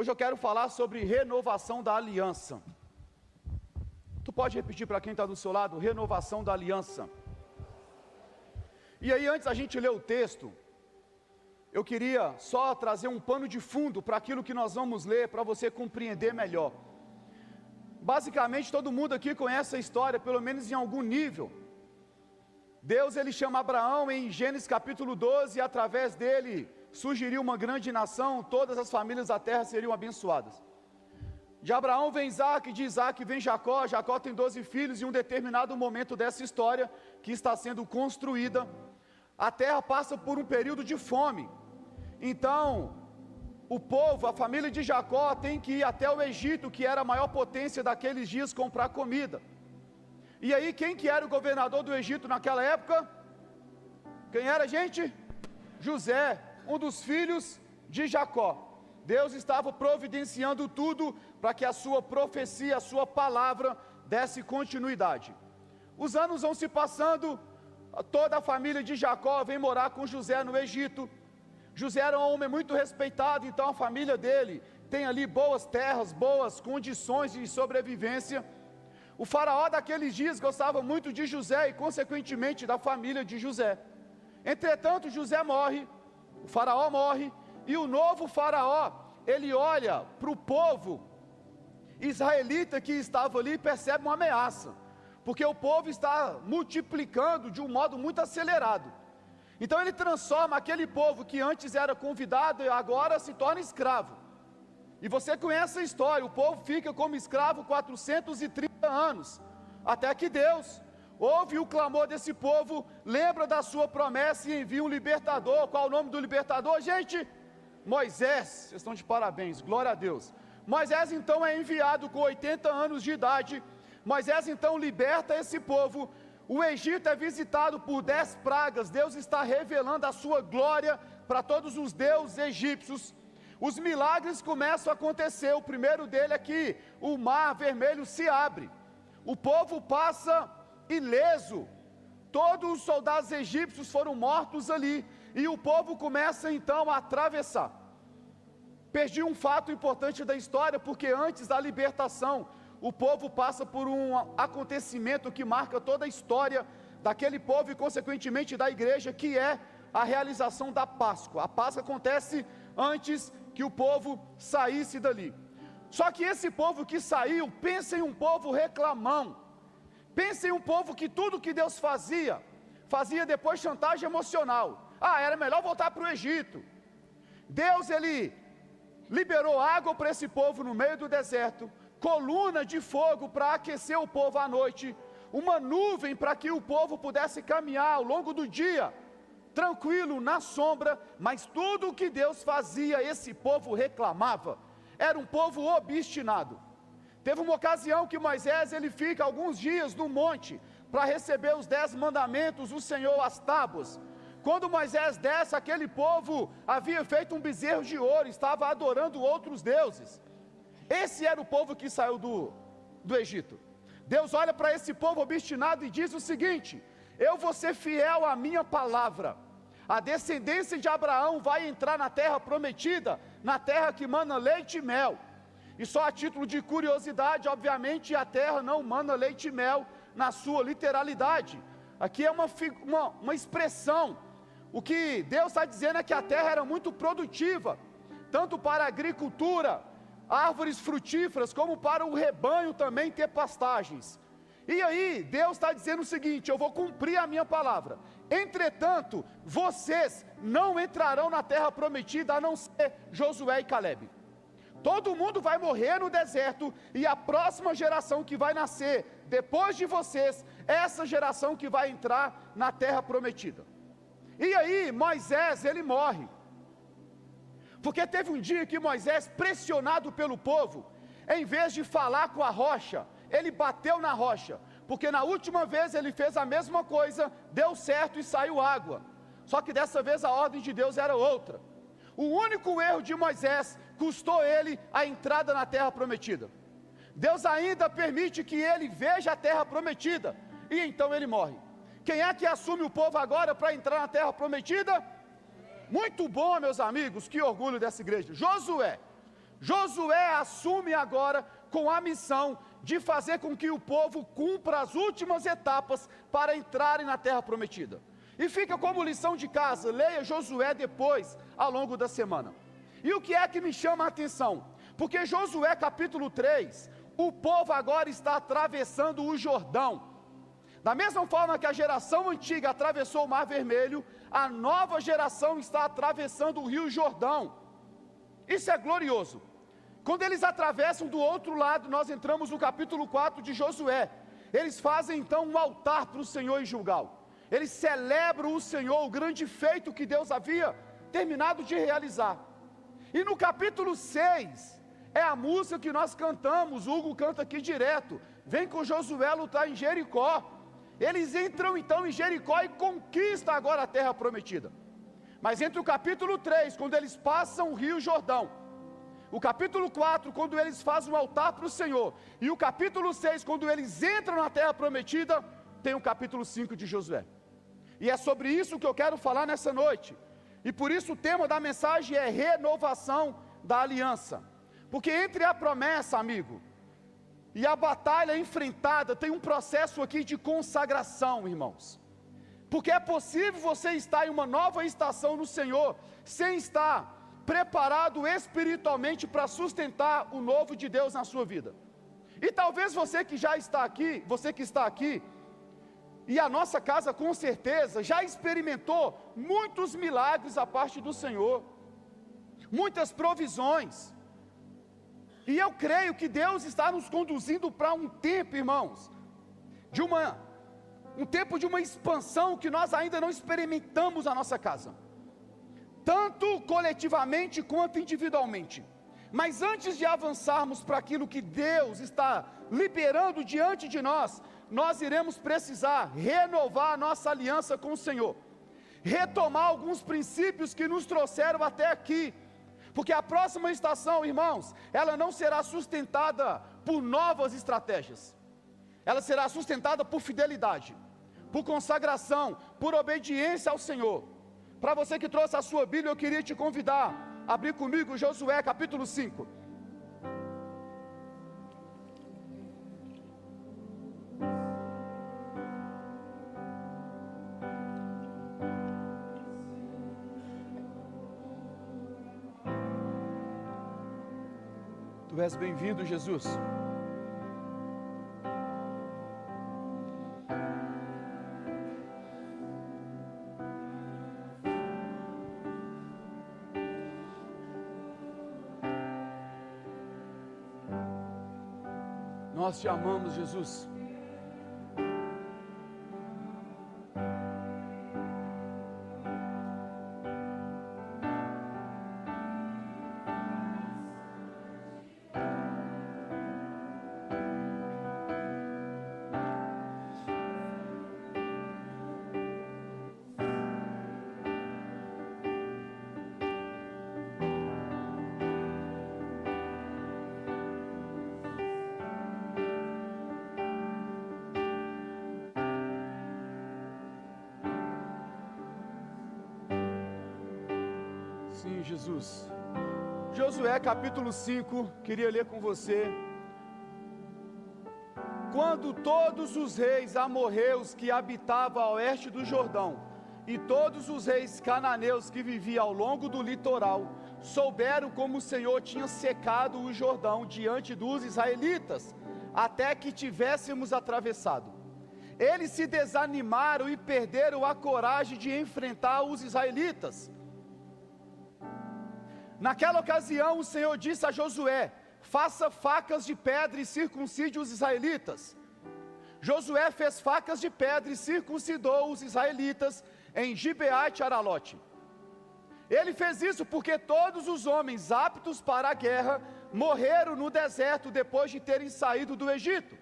Hoje eu quero falar sobre renovação da aliança. Tu pode repetir para quem está do seu lado? Renovação da aliança. E aí, antes da gente ler o texto, eu queria só trazer um pano de fundo para aquilo que nós vamos ler, para você compreender melhor. Basicamente, todo mundo aqui conhece a história, pelo menos em algum nível. Deus, ele chama Abraão em Gênesis capítulo 12, e através dele surgiria uma grande nação, todas as famílias da terra seriam abençoadas. De Abraão vem Isaac, de Isaac vem Jacó, Jacó tem 12 filhos, e em um determinado momento dessa história, que está sendo construída, a terra passa por um período de fome. Então, o povo, a família de Jacó tem que ir até o Egito, que era a maior potência daqueles dias, comprar comida. E aí, quem que era o governador do Egito naquela época? Quem era, gente? José, um dos filhos de Jacó. Deus estava providenciando tudo para que a sua profecia, a sua palavra desse continuidade. Os anos vão se passando, toda a família de Jacó vem morar com José no Egito. José era um homem muito respeitado, então a família dele tem ali boas terras, boas condições de sobrevivência. O faraó daqueles dias gostava muito de José e consequentemente da família de José. Entretanto, José morre, o faraó morre, e o novo faraó, ele olha para o povo israelita que estava ali e percebe uma ameaça, porque o povo está multiplicando de um modo muito acelerado. Então ele transforma aquele povo que antes era convidado e agora se torna escravo. E você conhece a história, o povo fica como escravo 430 anos, até que Deus ouve o clamor desse povo, lembra da sua promessa e envia um libertador. Qual o nome do libertador, gente? Moisés. Vocês estão de parabéns, glória a Deus. Moisés então é enviado com 80 anos de idade. Moisés então liberta esse povo. O Egito é visitado por 10 pragas. Deus está revelando a sua glória para todos os deuses egípcios. Os milagres começam a acontecer. O primeiro dele é que o mar vermelho se abre. O povo passa ileso. Todos os soldados egípcios foram mortos ali. E o povo começa então a atravessar. Perdi um fato importante da história, porque antes da libertação, o povo passa por um acontecimento que marca toda a história daquele povo e consequentemente da igreja, que é a realização da Páscoa. A Páscoa acontece antes que o povo saísse dali. Só que esse povo que saiu, pensa em um povo reclamão. Pensa em um povo que tudo que Deus fazia depois chantagem emocional. Era melhor voltar para o Egito. Deus, ele liberou água para esse povo no meio do deserto, coluna de fogo para aquecer o povo à noite, uma nuvem para que o povo pudesse caminhar ao longo do dia, tranquilo, na sombra. Mas tudo o que Deus fazia, esse povo reclamava. Era um povo obstinado. Teve uma ocasião que Moisés, ele fica alguns dias no monte, para receber os 10 mandamentos do Senhor, as tábuas. Quando Moisés desce, aquele povo havia feito um bezerro de ouro, estava adorando outros deuses. Esse era o povo que saiu do Egito. Deus olha para esse povo obstinado e diz o seguinte: eu vou ser fiel à minha palavra. A descendência de Abraão vai entrar na terra prometida, na terra que mana leite e mel. E só a título de curiosidade, obviamente, a terra não mana leite e mel na sua literalidade. Aqui é uma expressão. O que Deus está dizendo é que a terra era muito produtiva, tanto para a agricultura, árvores frutíferas, como para o rebanho também ter pastagens. E aí, Deus está dizendo o seguinte: eu vou cumprir a minha palavra. Entretanto, vocês não entrarão na terra prometida, a não ser Josué e Calebe. Todo mundo vai morrer no deserto, e a próxima geração que vai nascer depois de vocês, essa geração que vai entrar na terra prometida. E aí, Moisés, ele morre. Porque teve um dia que Moisés, pressionado pelo povo, em vez de falar com a rocha, ele bateu na rocha. Porque na última vez ele fez a mesma coisa, deu certo e saiu água. Só que dessa vez a ordem de Deus era outra. O único erro de Moisés custou ele a entrada na terra prometida. Deus ainda permite que ele veja a terra prometida, e então ele morre. Quem é que assume o povo agora para entrar na terra prometida? Muito bom, meus amigos, que orgulho dessa igreja. Josué. Josué assume agora com a missão de fazer com que o povo cumpra as últimas etapas para entrarem na terra prometida. E fica como lição de casa, leia Josué depois, ao longo da semana. E o que é que me chama a atenção? Porque Josué capítulo 3, o povo agora está atravessando o Jordão. Da mesma forma que a geração antiga atravessou o Mar Vermelho, a nova geração está atravessando o Rio Jordão. Isso é glorioso. Quando eles atravessam do outro lado, nós entramos no capítulo 4 de Josué. Eles fazem então um altar para o Senhor em Gilgal. Eles celebram o Senhor, o grande feito que Deus havia terminado de realizar. E no capítulo 6, é a música que nós cantamos, o Hugo canta aqui direto. Vem com Josué lutar em Jericó. Eles entram então em Jericó e conquistam agora a terra prometida. Mas entre o capítulo 3, quando eles passam o rio Jordão, o capítulo 4, quando eles fazem um altar para o Senhor, e o capítulo 6, quando eles entram na terra prometida, tem o capítulo 5 de Josué. E é sobre isso que eu quero falar nessa noite. E por isso o tema da mensagem é renovação da aliança. Porque entre a promessa, amigo, e a batalha enfrentada, tem um processo aqui de consagração, irmãos. Porque é possível você estar em uma nova estação no Senhor, sem estar preparado espiritualmente para sustentar o novo de Deus na sua vida. E talvez você que já está aqui, você que está aqui, e a nossa casa com certeza já experimentou muitos milagres da parte do Senhor, muitas provisões, e eu creio que Deus está nos conduzindo para um tempo, irmãos, um tempo de uma expansão que nós ainda não experimentamos na nossa casa, tanto coletivamente quanto individualmente. Mas antes de avançarmos para aquilo que Deus está liberando diante de nós, nós iremos precisar renovar a nossa aliança com o Senhor, retomar alguns princípios que nos trouxeram até aqui, porque a próxima estação, irmãos, ela não será sustentada por novas estratégias, ela será sustentada por fidelidade, por consagração, por obediência ao Senhor. Para você que trouxe a sua Bíblia, eu queria te convidar a abrir comigo Josué capítulo 5. Tu és bem-vindo, Jesus. Nós te amamos, Jesus. Sim, Jesus. Josué capítulo 5, queria ler com você. Quando todos os reis amorreus que habitavam a oeste do Jordão, e todos os reis cananeus que viviam ao longo do litoral, souberam como o Senhor tinha secado o Jordão diante dos israelitas, até que tivéssemos atravessado. Eles se desanimaram e perderam a coragem de enfrentar os israelitas. Naquela ocasião o Senhor disse a Josué: faça facas de pedra e circuncide os israelitas. Josué fez facas de pedra e circuncidou os israelitas em Gibeá e Aralote. Ele fez isso porque todos os homens aptos para a guerra morreram no deserto depois de terem saído do Egito.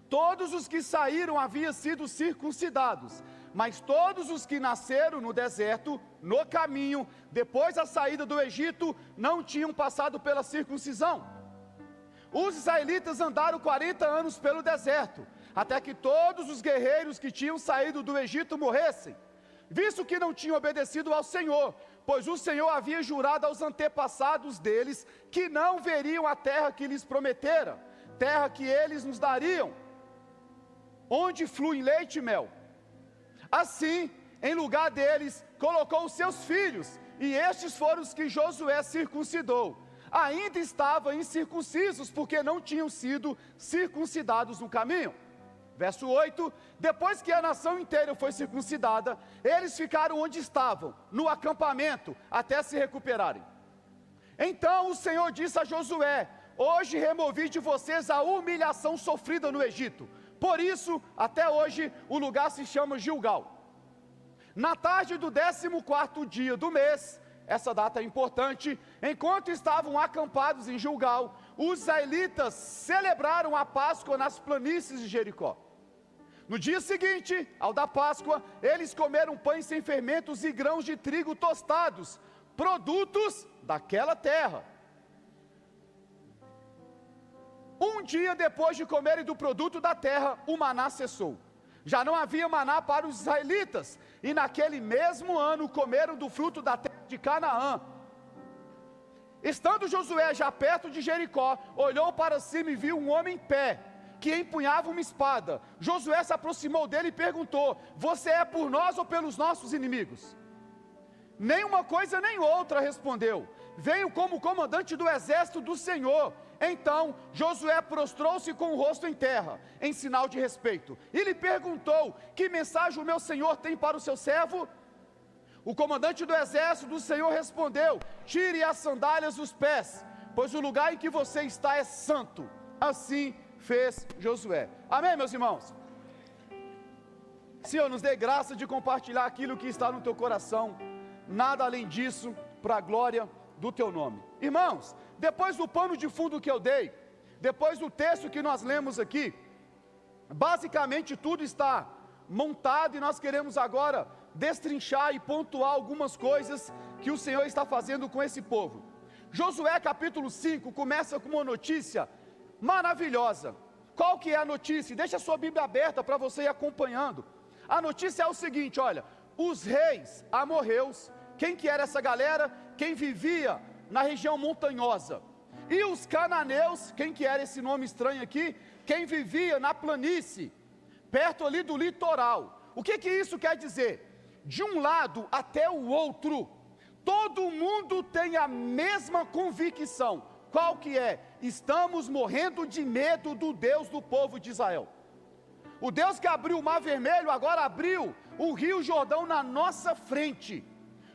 Todos os que saíram haviam sido circuncidados, mas todos os que nasceram no deserto, no caminho, depois da saída do Egito, não tinham passado pela circuncisão. Os israelitas andaram 40 anos pelo deserto, até que todos os guerreiros que tinham saído do Egito morressem, visto que não tinham obedecido ao Senhor, pois o Senhor havia jurado aos antepassados deles que não veriam a terra que lhes prometera, terra que eles nos dariam, onde flui leite e mel. Assim, em lugar deles, colocou os seus filhos, e estes foram os que Josué circuncidou. Ainda estavam incircuncisos, porque não tinham sido circuncidados no caminho. Verso 8, depois que a nação inteira foi circuncidada, eles ficaram onde estavam, no acampamento, até se recuperarem. Então o Senhor disse a Josué: hoje removi de vocês a humilhação sofrida no Egito. Por isso, até hoje, o lugar se chama Gilgal. Na tarde do 14º dia do mês, essa data é importante, enquanto estavam acampados em Gilgal, os israelitas celebraram a Páscoa nas planícies de Jericó. No dia seguinte, ao da Páscoa, eles comeram pães sem fermentos e grãos de trigo tostados, produtos daquela terra. Um dia depois de comerem do produto da terra, o maná cessou. Já não havia maná para os israelitas, e naquele mesmo ano comeram do fruto da terra de Canaã. Estando Josué já perto de Jericó, olhou para cima e viu um homem em pé, que empunhava uma espada. Josué se aproximou dele e perguntou: você é por nós ou pelos nossos inimigos? Nem uma coisa nem outra, respondeu. Venho como comandante do exército do Senhor. Então Josué prostrou-se com o rosto em terra, em sinal de respeito, e lhe perguntou: que mensagem o meu senhor tem para o seu servo? O comandante do exército do Senhor respondeu: tire as sandálias dos pés, pois o lugar em que você está é santo. Assim fez Josué. Amém, meus irmãos? Senhor, nos dê graça de compartilhar aquilo que está no teu coração, nada além disso, para a glória do teu nome. Irmãos, depois do pano de fundo que eu dei, depois do texto que nós lemos aqui, basicamente tudo está montado, e nós queremos agora destrinchar e pontuar algumas coisas que o Senhor está fazendo com esse povo. Josué capítulo 5 começa com uma notícia maravilhosa. Qual que é a notícia? Deixa a sua Bíblia aberta para você ir acompanhando. A notícia é o seguinte, olha: os reis amorreus, quem que era essa galera? Quem vivia na região montanhosa. E os cananeus, quem que era esse nome estranho aqui? Quem vivia na planície, perto ali do litoral. O que que isso quer dizer? De um lado até o outro, todo mundo tem a mesma convicção. Qual que é? Estamos morrendo de medo do Deus do povo de Israel. O Deus que abriu o Mar Vermelho, agora abriu o Rio Jordão na nossa frente.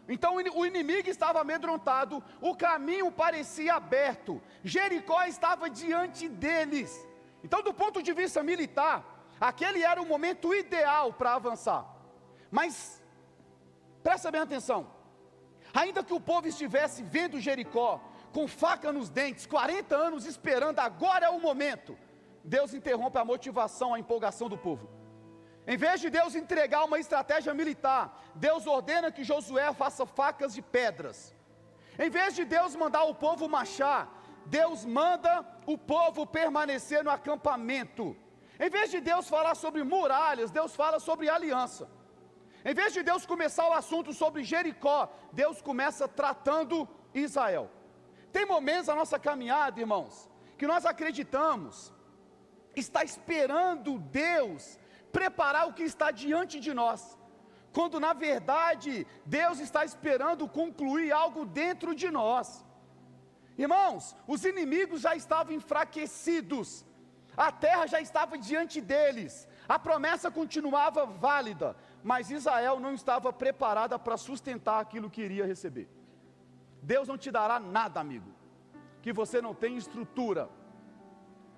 Então o inimigo estava amedrontado, o caminho parecia aberto, Jericó estava diante deles. Então, do ponto de vista militar, aquele era o momento ideal para avançar. Mas, presta bem atenção, ainda que o povo estivesse vendo Jericó, com faca nos dentes, 40 anos esperando, agora é o momento, Deus interrompe a motivação, a empolgação do povo. Em vez de Deus entregar uma estratégia militar, Deus ordena que Josué faça facas de pedras. Em vez de Deus mandar o povo marchar, Deus manda o povo permanecer no acampamento. Em vez de Deus falar sobre muralhas, Deus fala sobre aliança. Em vez de Deus começar o assunto sobre Jericó, Deus começa tratando Israel. Tem momentos na nossa caminhada, irmãos, que nós acreditamos, está esperando Deus preparar o que está diante de nós, quando na verdade Deus está esperando concluir algo dentro de nós. Irmãos, os inimigos já estavam enfraquecidos, a terra já estava diante deles, a promessa continuava válida, mas Israel não estava preparada para sustentar aquilo que iria receber. Deus não te dará nada, amigo, que você não tenha estrutura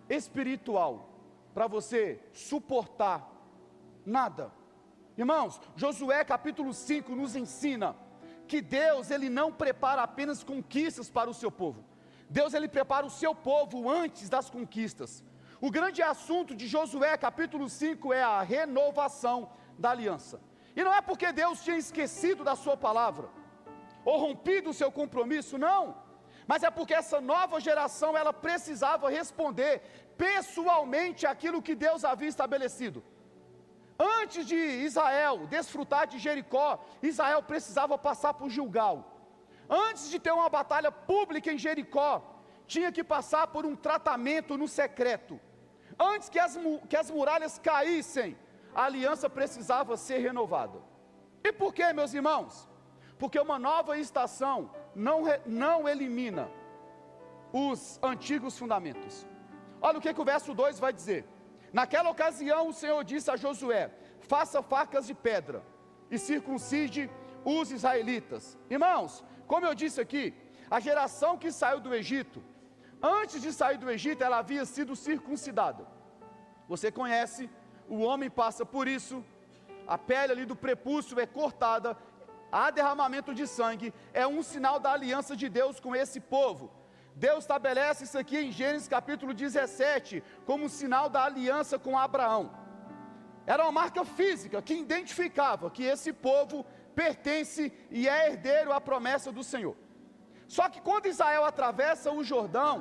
espiritual para você suportar. Nada. Irmãos, Josué capítulo 5 nos ensina que Deus, Ele não prepara apenas conquistas para o seu povo. Deus, Ele prepara o seu povo antes das conquistas. O grande assunto de Josué capítulo 5 é a renovação da aliança. E não é porque Deus tinha esquecido da sua palavra, ou rompido o seu compromisso, não. Mas é porque essa nova geração, ela precisava responder pessoalmente aquilo que Deus havia estabelecido. Antes de Israel desfrutar de Jericó, Israel precisava passar por Gilgal. antes de ter uma batalha pública em Jericó, tinha que passar por um tratamento no secreto. Antes que as muralhas caíssem, a aliança precisava ser renovada. E por quê, meus irmãos? Porque uma nova estação não elimina os antigos fundamentos. Olha o que o verso 2 vai dizer. Naquela ocasião o Senhor disse a Josué: faça facas de pedra e circuncide os israelitas. Irmãos, como eu disse aqui, a geração que saiu do Egito, antes de sair do Egito, ela havia sido circuncidada. Você conhece, o homem passa por isso, a pele ali do prepúcio é cortada, há derramamento de sangue, é um sinal da aliança de Deus com esse povo. Deus estabelece isso aqui em Gênesis capítulo 17, como um sinal da aliança com Abraão. Era uma marca física que identificava que esse povo pertence e é herdeiro à promessa do Senhor. Só que quando Israel atravessa o Jordão,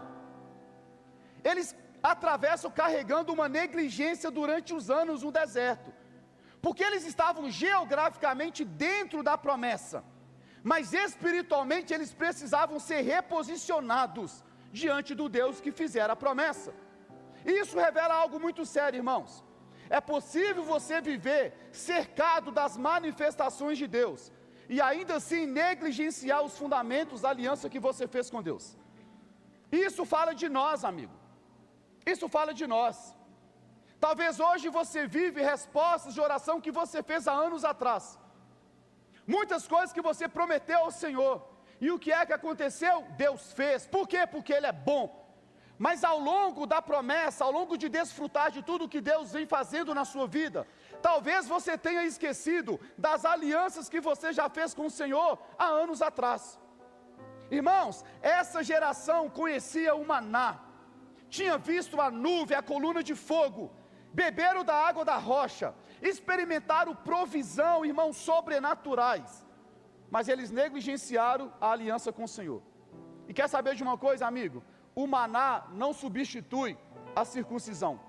eles atravessam carregando uma negligência durante os anos no deserto, porque eles estavam geograficamente dentro da promessa, mas espiritualmente eles precisavam ser reposicionados diante do Deus que fizera a promessa. E isso revela algo muito sério, irmãos. É possível você viver cercado das manifestações de Deus e ainda assim negligenciar os fundamentos da aliança que você fez com Deus. Isso fala de nós, amigo. Isso fala de nós. Talvez hoje você vive respostas de oração que você fez há anos atrás. Muitas coisas que você prometeu ao Senhor. E o que é que aconteceu? Deus fez. Por quê? Porque Ele é bom. Mas ao longo da promessa, ao longo de desfrutar de tudo que Deus vem fazendo na sua vida, talvez você tenha esquecido das alianças que você já fez com o Senhor há anos atrás. Irmãos, essa geração conhecia o maná, tinha visto a nuvem, a coluna de fogo, beberam da água da rocha, experimentaram provisão, irmãos, sobrenaturais, mas eles negligenciaram a aliança com o Senhor. E quer saber de uma coisa, amigo? O maná não substitui a circuncisão.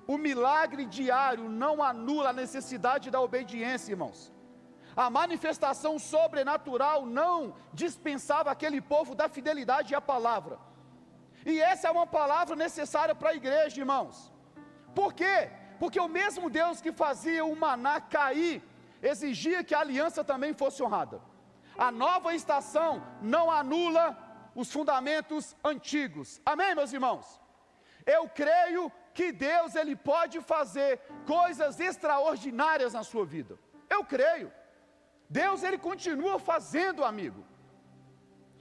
O milagre diário não anula a necessidade da obediência, irmãos. A manifestação sobrenatural não dispensava aquele povo da fidelidade à palavra. E essa é uma palavra necessária para a igreja, irmãos. Por quê? Porque o mesmo Deus que fazia o maná cair, exigia que a aliança também fosse honrada. A nova estação não anula os fundamentos antigos. Amém, meus irmãos? Eu creio que Deus, Ele pode fazer coisas extraordinárias na sua vida. Eu creio. Deus, Ele continua fazendo, amigo.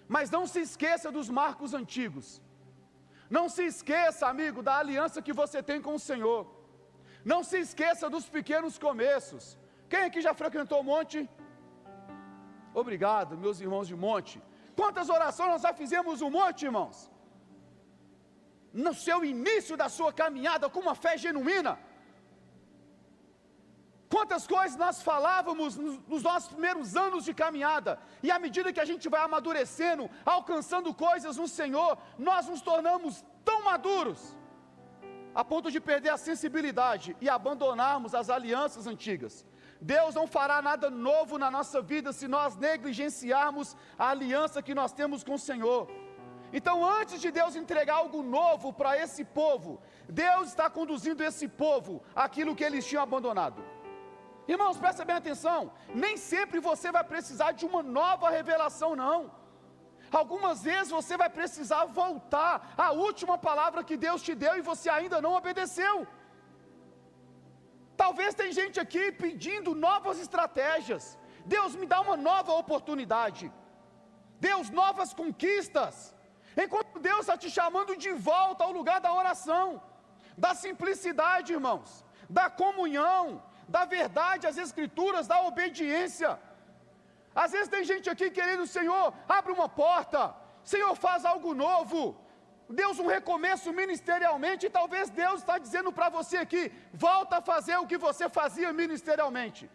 Mas não se esqueça dos marcos antigos. Não se esqueça, amigo, da aliança que você tem com o Senhor. Não se esqueça dos pequenos começos. Quem aqui já frequentou o monte? Obrigado, meus irmãos de monte. Quantas orações nós já fizemos no monte, irmãos? No seu início da sua caminhada com uma fé genuína. Quantas coisas nós falávamos nos nossos primeiros anos de caminhada, e à medida que a gente vai amadurecendo, alcançando coisas no Senhor, nós nos tornamos tão maduros, a ponto de perder a sensibilidade e abandonarmos as alianças antigas. Deus não fará nada novo na nossa vida se nós negligenciarmos a aliança que nós temos com o Senhor. Então, antes de Deus entregar algo novo para esse povo, Deus está conduzindo esse povo àquilo que eles tinham abandonado. Irmãos, presta bem atenção, nem sempre você vai precisar de uma nova revelação, não. Algumas vezes você vai precisar voltar à última palavra que Deus te deu e você ainda não obedeceu. Talvez tem gente aqui pedindo novas estratégias. Deus, me dá uma nova oportunidade. Deus, novas conquistas. Enquanto Deus está te chamando de volta ao lugar da oração, da simplicidade, irmãos, da comunhão, da verdade, as escrituras, da obediência. Às vezes tem gente aqui querendo: Senhor, abre uma porta, Senhor, faz algo novo. Deus, um recomeço ministerialmente, e talvez Deus está dizendo para você aqui: volta a fazer o que você fazia ministerialmente.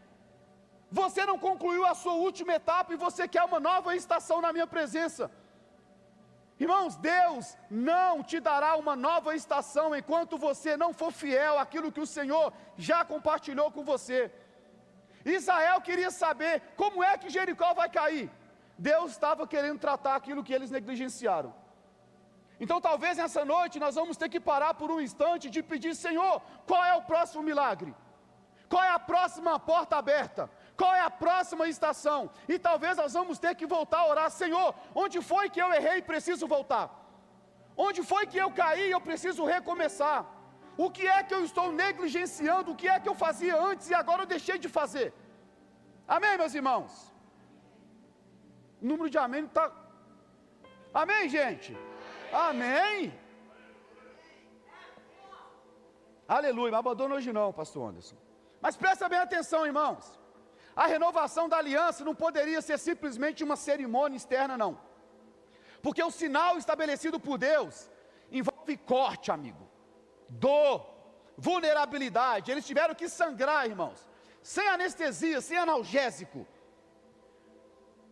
Você não concluiu a sua última etapa e você quer uma nova estação na minha presença. Irmãos, Deus não te dará uma nova estação enquanto você não for fiel àquilo que o Senhor já compartilhou com você. Israel queria saber como é que Jericó vai cair. Deus estava querendo tratar aquilo que eles negligenciaram. Então talvez nessa noite nós vamos ter que parar por um instante de pedir: Senhor, qual é o próximo milagre? Qual é a próxima porta aberta? Qual é a próxima estação? E talvez nós vamos ter que voltar a orar: Senhor, onde foi que eu errei e preciso voltar? Onde foi que eu caí e eu preciso recomeçar? O que é que eu estou negligenciando? O que é que eu fazia antes e agora eu deixei de fazer? Amém, meus irmãos? O número de amém está... Amém, gente? Amém? Aleluia, não abandona hoje não, pastor Anderson. Mas presta bem atenção, irmãos. A renovação da aliança não poderia ser simplesmente uma cerimônia externa, não. Porque o sinal estabelecido por Deus envolve corte, amigo, dor, vulnerabilidade. Eles tiveram que sangrar, irmãos, sem anestesia, sem analgésico.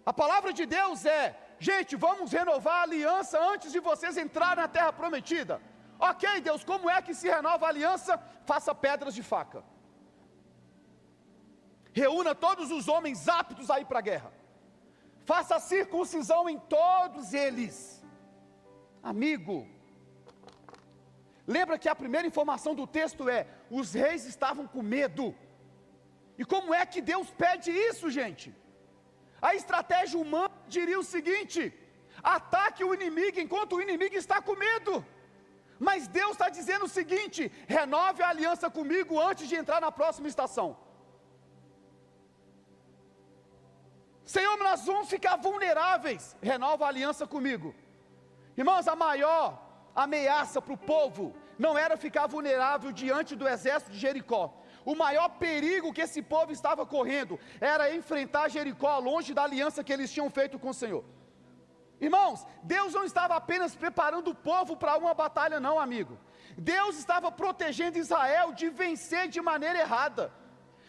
A palavra de Deus é: gente, vamos renovar a aliança antes de vocês entrarem na terra prometida. Ok, Deus, como é que se renova a aliança? Faça pedras de faca. Reúna todos os homens aptos a ir para a guerra. Faça a circuncisão em todos eles. Amigo, lembra que a primeira informação do texto é: os reis estavam com medo. E como é que Deus pede isso, gente? A estratégia humana diria o seguinte: ataque o inimigo enquanto o inimigo está com medo. Mas Deus está dizendo o seguinte: renove a aliança comigo antes de entrar na próxima estação. Senhor, nós vamos ficar vulneráveis, renova a aliança comigo. Irmãos, a maior ameaça para o povo não era ficar vulnerável diante do exército de Jericó. O maior perigo que esse povo estava correndo era enfrentar Jericó longe da aliança que eles tinham feito com o Senhor. Irmãos, Deus não estava apenas preparando o povo para uma batalha não, amigo. Deus estava protegendo Israel de vencer de maneira errada,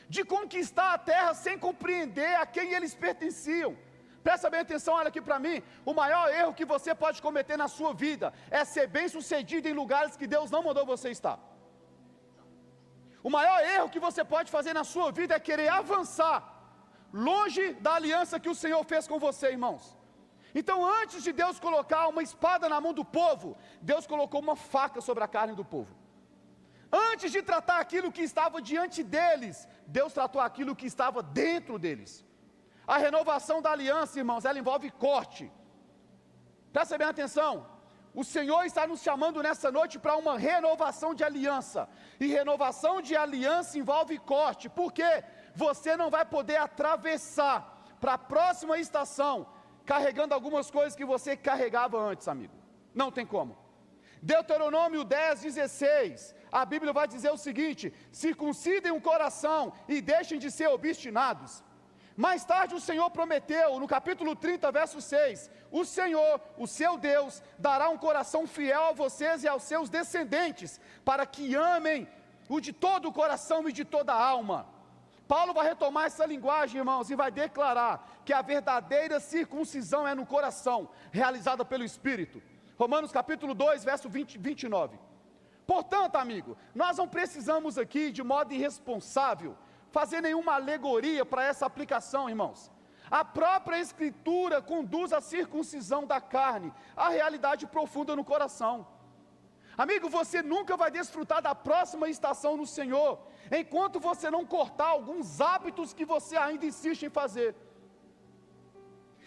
de conquistar a terra sem compreender a quem eles pertenciam. Presta bem atenção, olha aqui para mim. O maior erro que você pode cometer na sua vida é ser bem sucedido em lugares que Deus não mandou você estar. O maior erro que você pode fazer na sua vida é querer avançar longe da aliança que o Senhor fez com você, irmãos. Então, antes de Deus colocar uma espada na mão do povo, Deus colocou uma faca sobre a carne do povo. Antes de tratar aquilo que estava diante deles, Deus tratou aquilo que estava dentro deles. A renovação da aliança, irmãos, ela envolve corte. Presta bem atenção. O Senhor está nos chamando nessa noite para uma renovação de aliança. E renovação de aliança envolve corte. Por quê? Você não vai poder atravessar para a próxima estação carregando algumas coisas que você carregava antes, amigo. Não tem como. Deuteronômio 10:16, a Bíblia vai dizer o seguinte: circuncidem o coração e deixem de ser obstinados. Mais tarde o Senhor prometeu, no capítulo 30, verso 6, o Senhor, o seu Deus, dará um coração fiel a vocês e aos seus descendentes, para que amem o de todo o coração e de toda a alma. Paulo vai retomar essa linguagem, irmãos, e vai declarar que a verdadeira circuncisão é no coração, realizada pelo Espírito. Romanos capítulo 2, verso 29. Portanto, amigo, nós não precisamos aqui, de modo irresponsável, fazer nenhuma alegoria para essa aplicação, irmãos. A própria Escritura conduz a circuncisão da carne, a realidade profunda no coração. Amigo, você nunca vai desfrutar da próxima estação no Senhor, enquanto você não cortar alguns hábitos que você ainda insiste em fazer.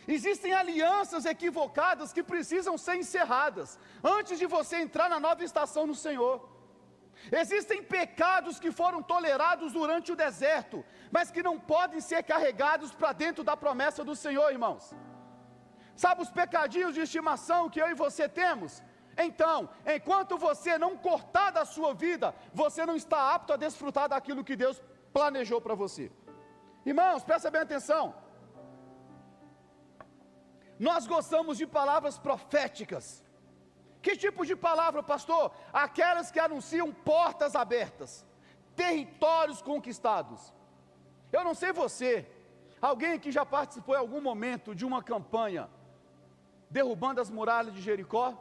Existem alianças equivocadas que precisam ser encerradas, antes de você entrar na nova estação no Senhor. Existem pecados que foram tolerados durante o deserto, mas que não podem ser carregados para dentro da promessa do Senhor, irmãos. Sabe os pecadinhos de estimação que eu e você temos? Então, enquanto você não cortar da sua vida, você não está apto a desfrutar daquilo que Deus planejou para você. Irmãos, presta bem atenção. Nós gostamos de palavras proféticas. Que tipo de palavra, pastor? Aquelas que anunciam portas abertas, territórios conquistados. Eu não sei você, alguém que já participou em algum momento de uma campanha derrubando as muralhas de Jericó?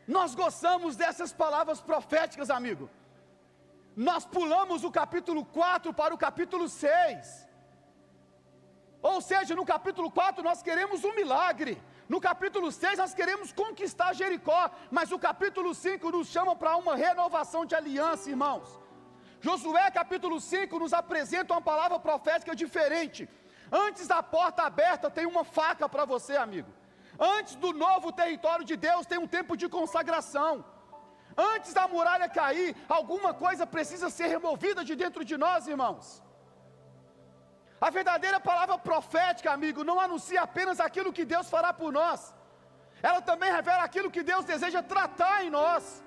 Nós gostamos dessas palavras proféticas, amigo. nós pulamos o capítulo 4 para o capítulo 6. Ou seja, no capítulo 4 nós queremos um milagre, no capítulo 6 nós queremos conquistar Jericó, mas o capítulo 5 nos chama para uma renovação de aliança, irmãos. Josué capítulo 5 nos apresenta uma palavra profética diferente. Antes da porta aberta tem uma faca para você, amigo. Antes do novo território de Deus tem um tempo de consagração. Antes da muralha cair, alguma coisa precisa ser removida de dentro de nós, irmãos. A verdadeira palavra profética, amigo, não anuncia apenas aquilo que Deus fará por nós. Ela também revela aquilo que Deus deseja tratar em nós.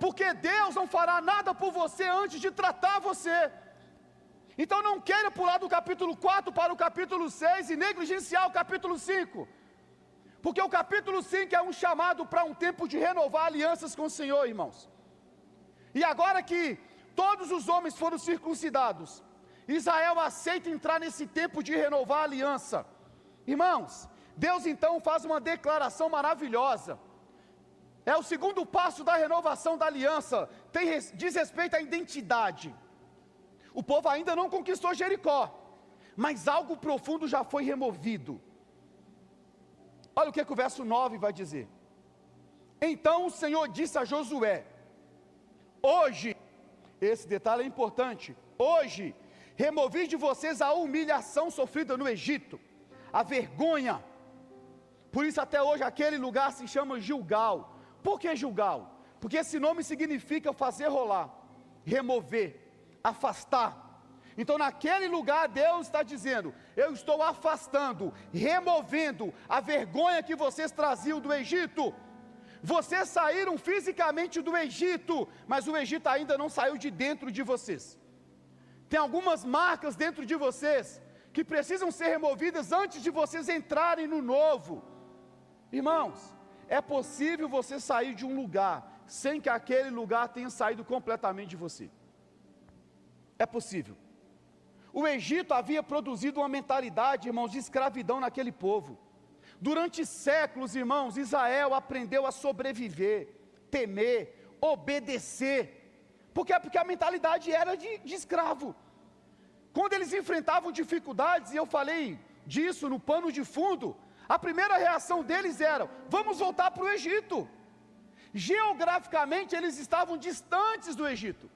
Porque Deus não fará nada por você antes de tratar você. Então não queira pular do capítulo 4 para o capítulo 6 e negligenciar o capítulo 5. Porque o capítulo 5 é um chamado para um tempo de renovar alianças com o Senhor, irmãos. E agora que todos os homens foram circuncidados, Israel aceita entrar nesse tempo de renovar a aliança. Irmãos, Deus então faz uma declaração maravilhosa. É o segundo passo da renovação da aliança, diz respeito à identidade. O povo ainda não conquistou Jericó, mas algo profundo já foi removido. Olha o que o verso 9 vai dizer. Então o Senhor disse a Josué: hoje, esse detalhe é importante, hoje, removi de vocês a humilhação sofrida no Egito, a vergonha. Por isso até hoje aquele lugar se chama Gilgal. Por que Gilgal? Porque esse nome significa fazer rolar, remover, afastar. Então naquele lugar Deus está dizendo: eu estou afastando, removendo a vergonha que vocês traziam do Egito. Vocês saíram fisicamente do Egito, mas o Egito ainda não saiu de dentro de vocês. Tem algumas marcas dentro de vocês que precisam ser removidas antes de vocês entrarem no novo. Irmãos, é possível você sair de um lugar sem que aquele lugar tenha saído completamente de você. É possível. O Egito havia produzido uma mentalidade, irmãos, de escravidão naquele povo. Durante séculos, irmãos, Israel aprendeu a sobreviver, temer, obedecer. Porque a mentalidade era de escravo. Quando eles enfrentavam dificuldades, e eu falei disso no pano de fundo, a primeira reação deles era: vamos voltar para o Egito. Geograficamente eles estavam distantes do Egito,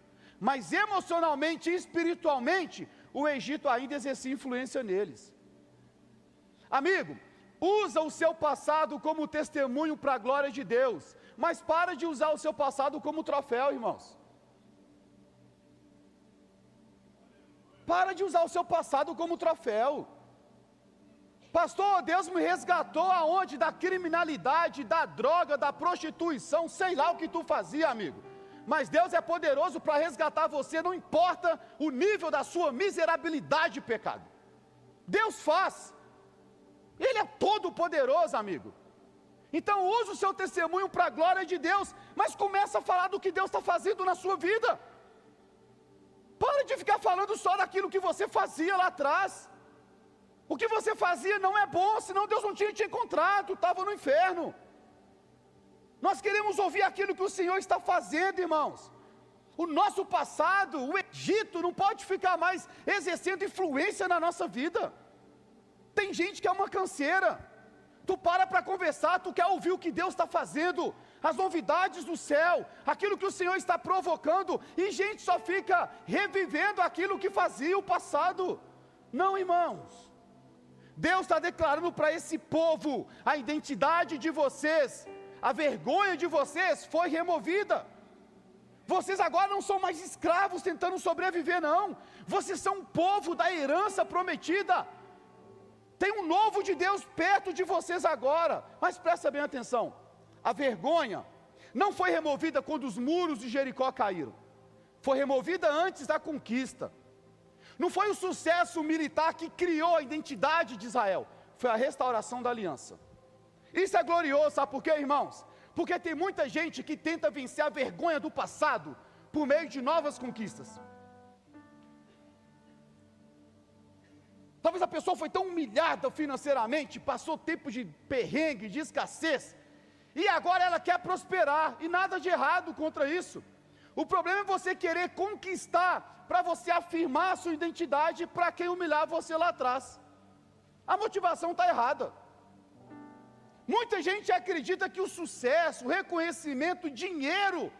mas emocionalmente e espiritualmente o Egito ainda exercia influência neles. Amigo, usa o seu passado como testemunho para a glória de Deus, mas para de usar o seu passado como troféu, irmãos. Para de usar o seu passado como troféu. Pastor, Deus me resgatou aonde? Da criminalidade, da droga, da prostituição, sei lá o que tu fazia, amigo. Mas Deus é poderoso para resgatar você, não importa o nível da sua miserabilidade de pecado. Deus faz. Ele é todo poderoso, amigo. Então use o seu testemunho para a glória de Deus, mas começa a falar do que Deus está fazendo na sua vida. Para de ficar falando só daquilo que você fazia lá atrás. O que você fazia não é bom, senão Deus não tinha te encontrado, estava no inferno. Nós queremos ouvir aquilo que o Senhor está fazendo, irmãos. O nosso passado, o Egito, não pode ficar mais exercendo influência na nossa vida. Tem gente que é uma canseira. Tu para conversar, tu quer ouvir o que Deus está fazendo, as novidades do céu, aquilo que o Senhor está provocando, e gente só fica revivendo aquilo que fazia o passado. Não, irmãos. Deus está declarando para esse povo: a identidade de vocês, a vergonha de vocês foi removida. Vocês agora não são mais escravos tentando sobreviver, não. Vocês são um povo da herança prometida. Tem um novo de Deus perto de vocês agora. Mas presta bem atenção: a vergonha não foi removida quando os muros de Jericó caíram. Foi removida antes da conquista. Não foi o sucesso militar que criou a identidade de Israel, foi a restauração da aliança. Isso é glorioso, sabe por quê, irmãos? Porque tem muita gente que tenta vencer a vergonha do passado por meio de novas conquistas. Talvez a pessoa foi tão humilhada financeiramente, passou tempo de perrengue, de escassez, e agora ela quer prosperar, e nada de errado contra isso. O problema é você querer conquistar para você afirmar a sua identidade para quem humilhar você lá atrás. A motivação está errada. Muita gente acredita que o sucesso, o reconhecimento, o dinheiro,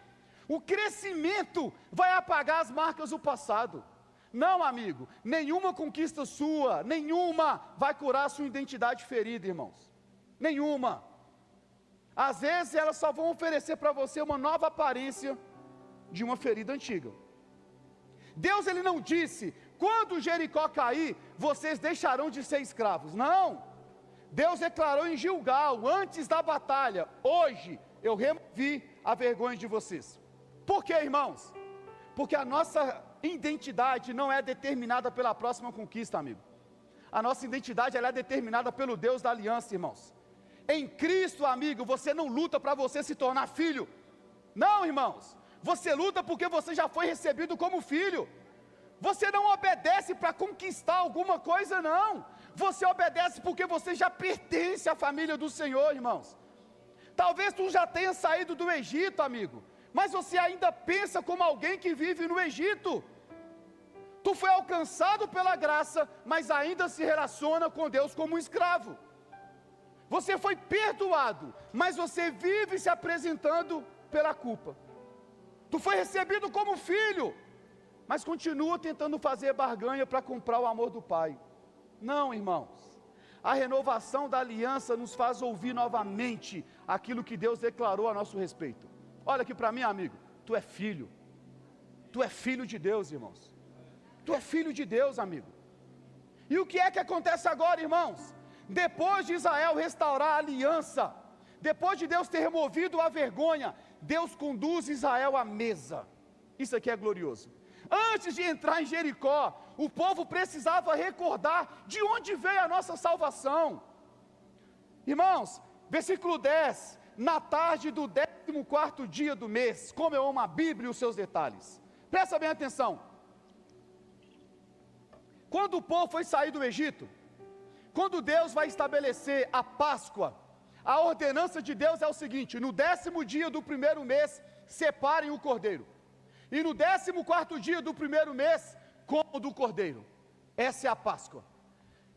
o crescimento vai apagar as marcas do passado. Não, amigo, nenhuma conquista sua, nenhuma vai curar a sua identidade ferida, irmãos. Nenhuma. Às vezes elas só vão oferecer para você uma nova aparência de uma ferida antiga. Deus, ele não disse, quando Jericó cair, vocês deixarão de ser escravos. Não. Deus declarou em Gilgal, antes da batalha, hoje eu removi a vergonha de vocês. Por quê, irmãos? Porque a nossa identidade não é determinada pela próxima conquista, amigo. A nossa identidade ela é determinada pelo Deus da aliança, irmãos. Em Cristo, amigo, você não luta para você se tornar filho. Não, irmãos. Você luta porque você já foi recebido como filho. Você não obedece para conquistar alguma coisa, não. Você obedece porque você já pertence à família do Senhor, irmãos. Talvez tu já tenha saído do Egito, amigo, mas você ainda pensa como alguém que vive no Egito. Tu foi alcançado pela graça, mas ainda se relaciona com Deus como um escravo. Você foi perdoado, mas você vive se apresentando pela culpa. Tu foi recebido como filho, mas continua tentando fazer barganha para comprar o amor do Pai. Não, irmãos. A renovação da aliança nos faz ouvir novamente aquilo que Deus declarou a nosso respeito. Olha aqui para mim, amigo. Tu é filho. Tu é filho de Deus, irmãos. Tu é filho de Deus, amigo. E o que é que acontece agora, irmãos? Depois de Israel restaurar a aliança, depois de Deus ter removido a vergonha, Deus conduz Israel à mesa. Isso aqui é glorioso. Antes de entrar em Jericó, o povo precisava recordar de onde veio a nossa salvação. Irmãos, versículo 10, na tarde do 14º dia do mês, como eu amo a Bíblia e os seus detalhes. Presta bem atenção. Quando o povo foi sair do Egito, quando Deus vai estabelecer a Páscoa, a ordenança de Deus é o seguinte: no 10º dia do primeiro mês, separem o cordeiro. E no 14º dia do primeiro mês, comam do cordeiro. Essa é a Páscoa.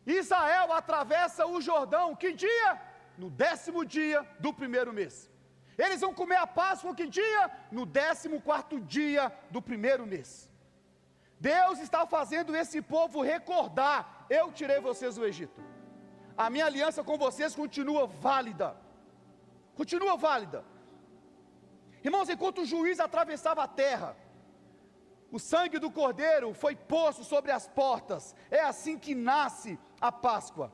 Israel atravessa o Jordão, que dia? No 10º dia do primeiro mês. Eles vão comer a Páscoa, que dia? No 14º dia do primeiro mês. Deus está fazendo esse povo recordar: eu tirei vocês do Egito. A minha aliança com vocês continua válida. Continua válida. Irmãos, enquanto o juiz atravessava a terra, o sangue do cordeiro foi posto sobre as portas. É assim que nasce a Páscoa.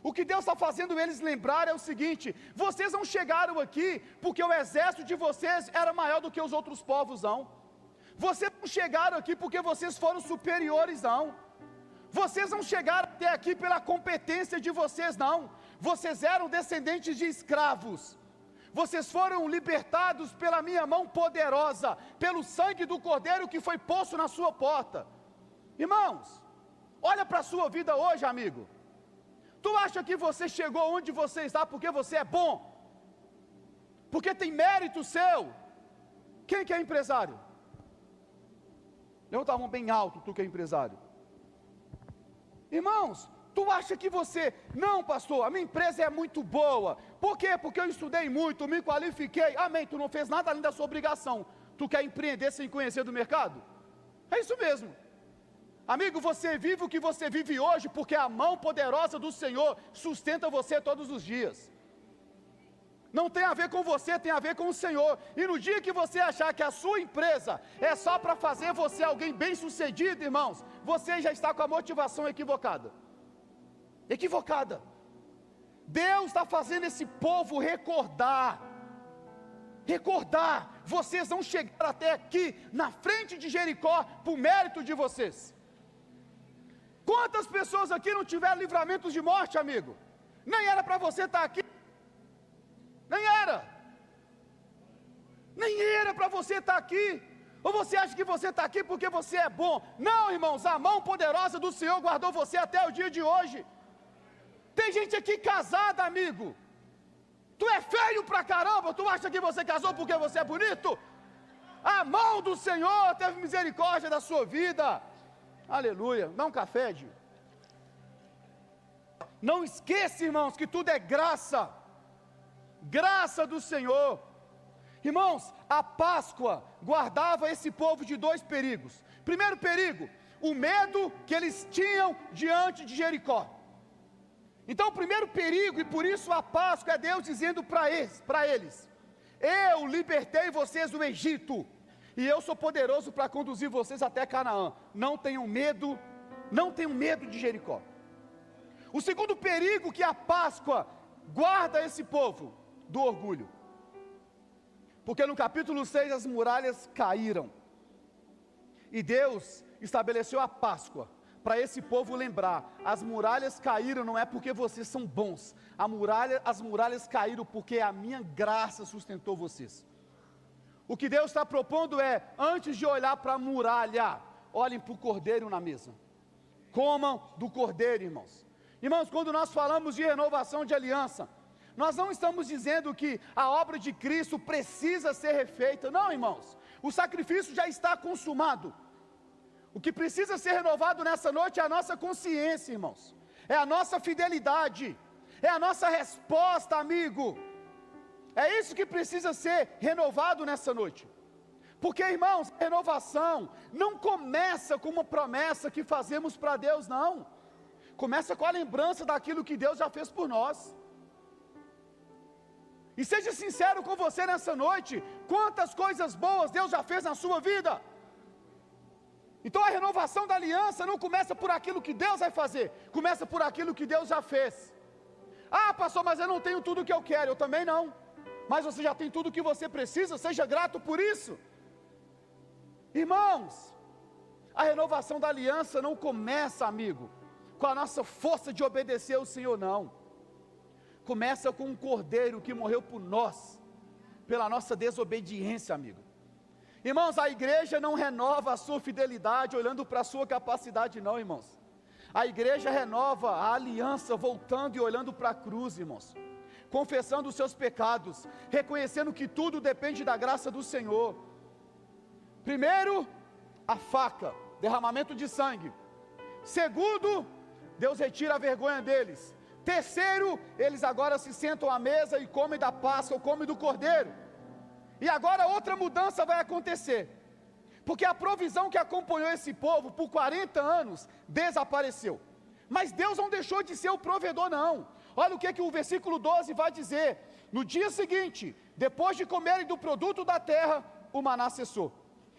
O que Deus está fazendo eles lembrar é o seguinte: vocês não chegaram aqui porque o exército de vocês era maior do que os outros povos, não. Vocês não chegaram aqui porque vocês foram superiores, não. Vocês não chegaram até aqui pela competência de vocês, não. Vocês eram descendentes de escravos. Vocês foram libertados pela minha mão poderosa, pelo sangue do cordeiro que foi posto na sua porta. Irmãos, olha para a sua vida hoje, amigo. Tu acha que você chegou onde você está porque você é bom? Porque tem mérito seu? Quem que é empresário? Levanta a mão bem alto, tu que é empresário. Irmãos, tu acha que você, não pastor, a minha empresa é muito boa. Por quê? Porque eu estudei muito, me qualifiquei. Amém, tu não fez nada além da sua obrigação. Tu quer empreender sem conhecer do mercado? É isso mesmo. Amigo, você vive o que você vive hoje porque a mão poderosa do Senhor sustenta você todos os dias. Não tem a ver com você, tem a ver com o Senhor. E no dia que você achar que a sua empresa é só para fazer você alguém bem sucedido, irmãos, você já está com a motivação equivocada. Equivocada. Deus está fazendo esse povo recordar. Vocês vão chegar até aqui, na frente de Jericó, por mérito de vocês. Quantas pessoas aqui não tiveram livramentos de morte, amigo? Nem era para você estar aqui. Nem era para você estar aqui. Ou você acha que você está aqui porque você é bom? Não, irmãos, a mão poderosa do Senhor guardou você até o dia de hoje. Tem gente aqui casada, amigo. Tu é feio pra caramba, tu acha que você casou porque você é bonito? A mão do Senhor teve misericórdia da sua vida. Aleluia. Dá um café, Dio. Não esqueça, irmãos, que tudo é graça. Graça do Senhor. Irmãos, a Páscoa guardava esse povo de dois perigos. Primeiro perigo, o medo que eles tinham diante de Jericó. Então o primeiro perigo, e por isso a Páscoa é Deus dizendo para eles: eu libertei vocês do Egito, e eu sou poderoso para conduzir vocês até Canaã. Não tenham medo de Jericó. O segundo perigo que a Páscoa guarda esse povo, do orgulho. Porque no capítulo 6 as muralhas caíram, e Deus estabeleceu a Páscoa para esse povo lembrar: as muralhas caíram não é porque vocês são bons, as muralhas caíram porque a minha graça sustentou vocês. O que Deus está propondo é, antes de olhar para a muralha, olhem para o cordeiro na mesa, comam do cordeiro, irmãos. Irmãos, quando nós falamos de renovação de aliança, nós não estamos dizendo que a obra de Cristo precisa ser refeita, não, irmãos, o sacrifício já está consumado. O que precisa ser renovado nessa noite é a nossa consciência, irmãos, é a nossa fidelidade, é a nossa resposta, amigo. É isso que precisa ser renovado nessa noite. Porque, irmãos, a renovação não começa com uma promessa que fazemos para Deus, não. Começa com a lembrança daquilo que Deus já fez por nós. E seja sincero com você nessa noite: quantas coisas boas Deus já fez na sua vida. Então a renovação da aliança não começa por aquilo que Deus vai fazer, começa por aquilo que Deus já fez. Ah, pastor, mas eu não tenho tudo o que eu quero. Eu também não. Mas você já tem tudo o que você precisa, seja grato por isso. Irmãos, a renovação da aliança não começa, amigo, com a nossa força de obedecer ao Senhor, não. Começa com um cordeiro que morreu por nós, pela nossa desobediência, amigo. Irmãos, a igreja não renova a sua fidelidade olhando para a sua capacidade, não, irmãos. A igreja renova a aliança voltando e olhando para a cruz, irmãos, confessando os seus pecados, reconhecendo que tudo depende da graça do Senhor. Primeiro, a faca, derramamento de sangue. Segundo, Deus retira a vergonha deles. Terceiro, eles agora se sentam à mesa e comem da Páscoa, comem do cordeiro. E agora outra mudança vai acontecer, porque a provisão que acompanhou esse povo por 40 anos desapareceu. Mas Deus não deixou de ser o provedor, não. Olha o que o versículo 12 vai dizer: no dia seguinte, depois de comerem do produto da terra, o maná cessou.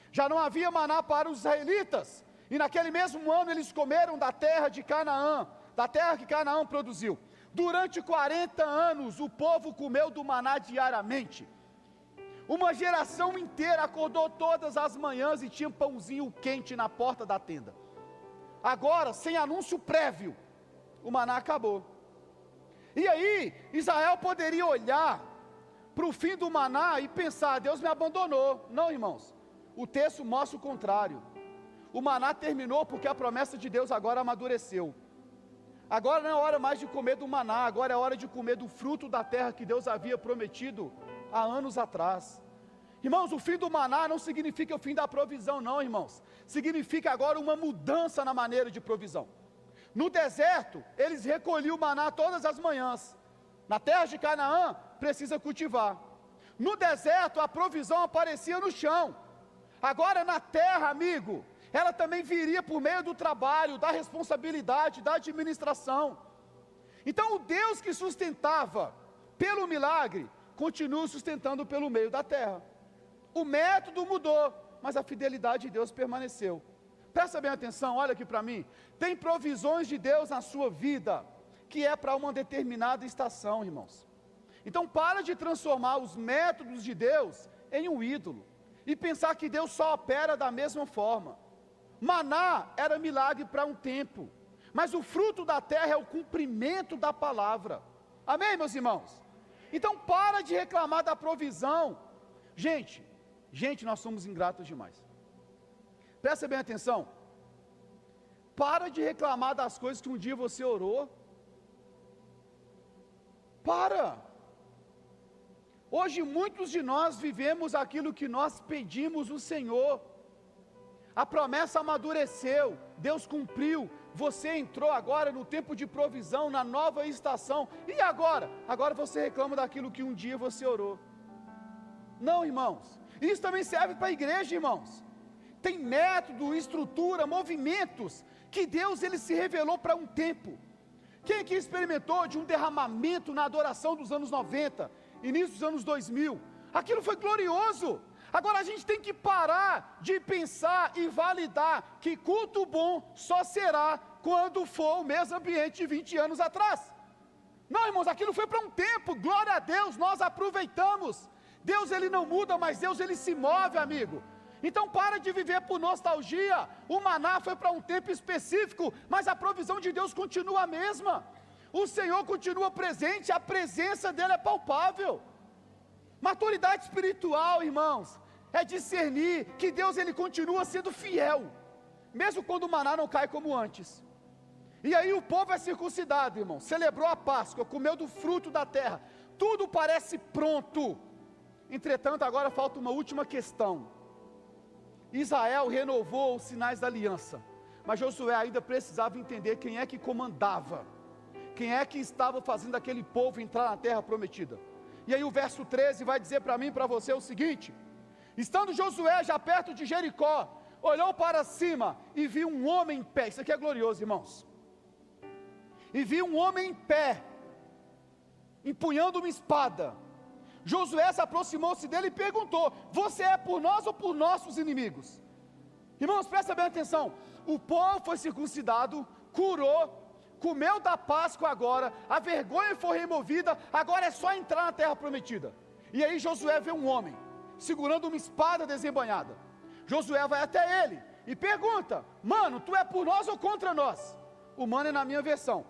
Já não havia maná para os israelitas, e naquele mesmo ano eles comeram da terra de Canaã, da terra que Canaã produziu. Durante 40 anos o povo comeu do maná diariamente. Uma geração inteira acordou todas as manhãs e tinha pãozinho quente na porta da tenda. Agora, sem anúncio prévio, o maná acabou. E aí, Israel poderia olhar para o fim do maná e pensar: Deus me abandonou. Não, irmãos, o texto mostra o contrário. O maná terminou porque a promessa de Deus agora amadureceu. Agora não é hora mais de comer do maná, agora é hora de comer do fruto da terra que Deus havia prometido há anos atrás. Irmãos, o fim do maná não significa o fim da provisão, não, irmãos. Significa agora uma mudança na maneira de provisão. No deserto, eles recolhiam o maná todas as manhãs. Na terra de Canaã, precisa cultivar. No deserto, a provisão aparecia no chão. Agora na terra, amigo, ela também viria por meio do trabalho, da responsabilidade, da administração. Então o Deus que sustentava pelo milagre, continua sustentando pelo meio da terra. O método mudou, mas a fidelidade de Deus permaneceu. Presta bem atenção, olha aqui para mim. Tem provisões de Deus na sua vida, que é para uma determinada estação, irmãos. Então para de transformar os métodos de Deus em um ídolo, e pensar que Deus só opera da mesma forma. Maná era milagre para um tempo, mas o fruto da terra é o cumprimento da palavra. Amém, meus irmãos? Então para de reclamar da provisão. Gente, nós somos ingratos demais. Presta bem atenção. Para de reclamar das coisas que um dia você orou. Para. Hoje muitos de nós vivemos aquilo que nós pedimos o Senhor. A promessa amadureceu, Deus cumpriu, você entrou agora no tempo de provisão, na nova estação, e agora? Agora você reclama daquilo que um dia você orou. Não, irmãos, isso também serve para a igreja, irmãos. Tem método, estrutura, movimentos, que Deus ele se revelou para um tempo. Quem aqui experimentou de um derramamento na adoração dos anos 90, início dos anos 2000? Aquilo foi glorioso. Agora a gente tem que parar de pensar e validar que culto bom só será quando for o mesmo ambiente de 20 anos atrás. Não, irmãos, aquilo foi para um tempo, glória a Deus, nós aproveitamos. Deus ele não muda, mas Deus ele se move, amigo. Então para de viver por nostalgia. O maná foi para um tempo específico, mas a provisão de Deus continua a mesma. O Senhor continua presente, a presença dele é palpável. Maturidade espiritual, irmãos, é discernir que Deus ele continua sendo fiel, mesmo quando o maná não cai como antes. E aí o povo é circuncidado, irmão, celebrou a Páscoa, comeu do fruto da terra, tudo parece pronto. Entretanto, agora falta uma última questão. Israel renovou os sinais da aliança, mas Josué ainda precisava entender quem é que comandava, quem é que estava fazendo aquele povo entrar na terra prometida. E aí o verso 13 vai dizer para mim e para você o seguinte: estando Josué já perto de Jericó, olhou para cima e viu um homem em pé. Isso aqui é glorioso, irmãos. E viu um homem em pé, empunhando uma espada. Josué se aproximou-se dele e perguntou: você é por nós ou por nossos inimigos? Irmãos, presta bem atenção. O povo foi circuncidado, curou, comeu da Páscoa agora, a vergonha foi removida, agora é só entrar na terra prometida. E aí Josué vê um homem, segurando uma espada desembanhada. Josué vai até ele e pergunta: mano, tu é por nós ou contra nós? O mano é na minha versão.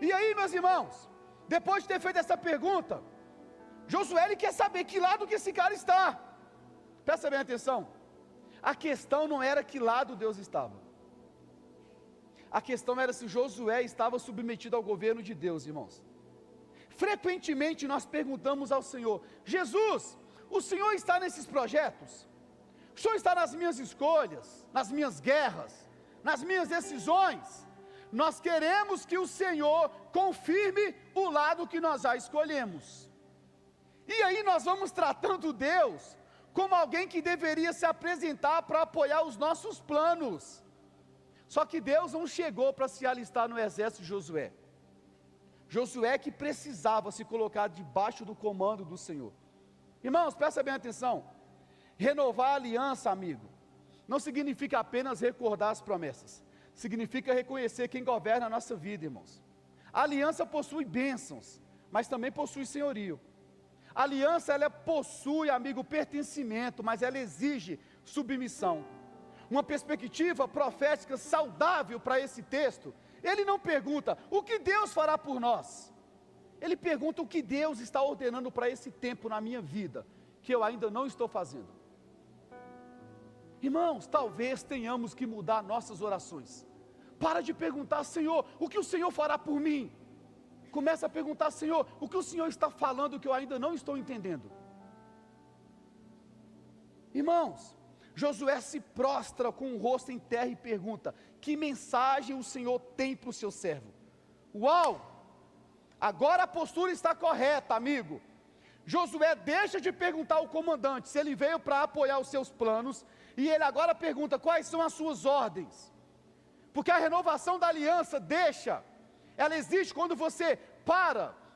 E aí, meus irmãos, depois de ter feito essa pergunta, Josué ele quer saber que lado que esse cara está. Presta bem atenção. A questão não era que lado Deus estava. A questão era se Josué estava submetido ao governo de Deus, irmãos. Frequentemente nós perguntamos ao Senhor: Jesus, o Senhor está nesses projetos? O Senhor está nas minhas escolhas, nas minhas guerras, nas minhas decisões? Nós queremos que o Senhor confirme o lado que nós já escolhemos. E aí nós vamos tratando Deus como alguém que deveria se apresentar para apoiar os nossos planos. Só que Deus não chegou para se alistar no exército de Josué. Josué que precisava se colocar debaixo do comando do Senhor. Irmãos, presta bem atenção. Renovar a aliança, amigo, não significa apenas recordar as promessas. Significa reconhecer quem governa a nossa vida, irmãos. A aliança possui bênçãos, mas também possui senhorio. A aliança, ela possui, amigo, pertencimento, mas ela exige submissão. Uma perspectiva profética saudável para esse texto, ele não pergunta o que Deus fará por nós, ele pergunta o que Deus está ordenando para esse tempo na minha vida, que eu ainda não estou fazendo. Irmãos, talvez tenhamos que mudar nossas orações. Para de perguntar: Senhor, o que o Senhor fará por mim? Começa a perguntar: Senhor, o que o Senhor está falando que eu ainda não estou entendendo? Irmãos, Josué se prostra com o rosto em terra e pergunta: que mensagem o Senhor tem para o seu servo? Uau! Agora a postura está correta, amigo. Josué deixa de perguntar ao comandante se ele veio para apoiar os seus planos, e ele agora pergunta quais são as suas ordens. Porque a renovação da aliança ela existe quando você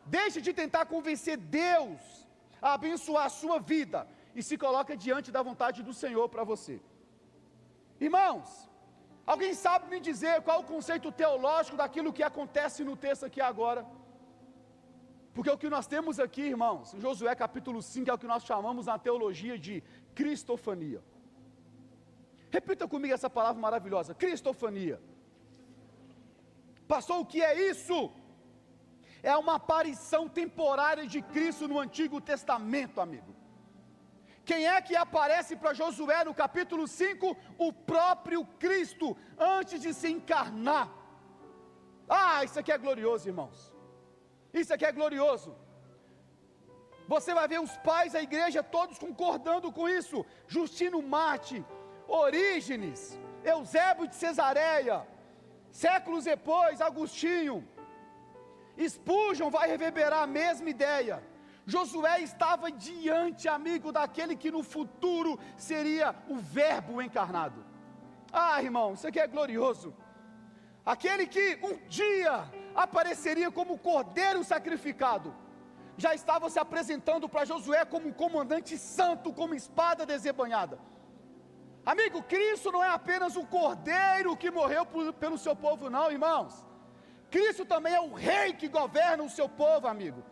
deixa de tentar convencer Deus a abençoar a sua vida e se coloca diante da vontade do Senhor para você. Irmãos, alguém sabe me dizer qual o conceito teológico daquilo que acontece no texto aqui agora? Porque o que nós temos aqui, irmãos, em Josué capítulo 5, é o que nós chamamos na teologia de cristofania. Repita comigo essa palavra maravilhosa: cristofania. Pastor, o que é isso? É uma aparição temporária de Cristo no Antigo Testamento, amigo. Quem é que aparece para Josué no capítulo 5? O próprio Cristo, antes de se encarnar. Isso aqui é glorioso, irmãos. Isso aqui é glorioso. Você vai ver os pais da igreja todos concordando com isso. Justino Marte, Orígenes, Eusébio de Cesareia, séculos depois, Agostinho, Spurgeon vai reverberar a mesma ideia. Josué estava diante, amigo, daquele que no futuro seria o Verbo encarnado. Ah, irmão, isso aqui é glorioso. Aquele que um dia apareceria como cordeiro sacrificado, já estava se apresentando para Josué como um comandante santo, com uma espada desembanhada. Amigo, Cristo não é apenas o cordeiro que morreu pelo seu povo, não, irmãos. Cristo também é o rei que governa o seu povo, amigo.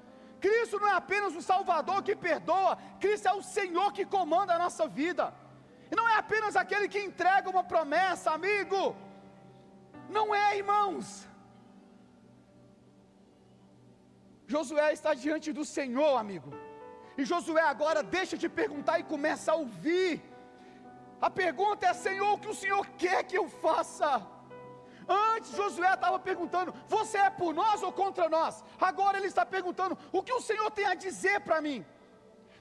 Cristo não é apenas o Salvador que perdoa, Cristo é o Senhor que comanda a nossa vida. E não é apenas aquele que entrega uma promessa, amigo. Não é, irmãos. Josué está diante do Senhor, amigo. E Josué agora deixa de perguntar e começa a ouvir. A pergunta é: Senhor, o que o Senhor quer que eu faça? Antes Josué estava perguntando: você é por nós ou contra nós? Agora ele está perguntando: o que o Senhor tem a dizer para mim?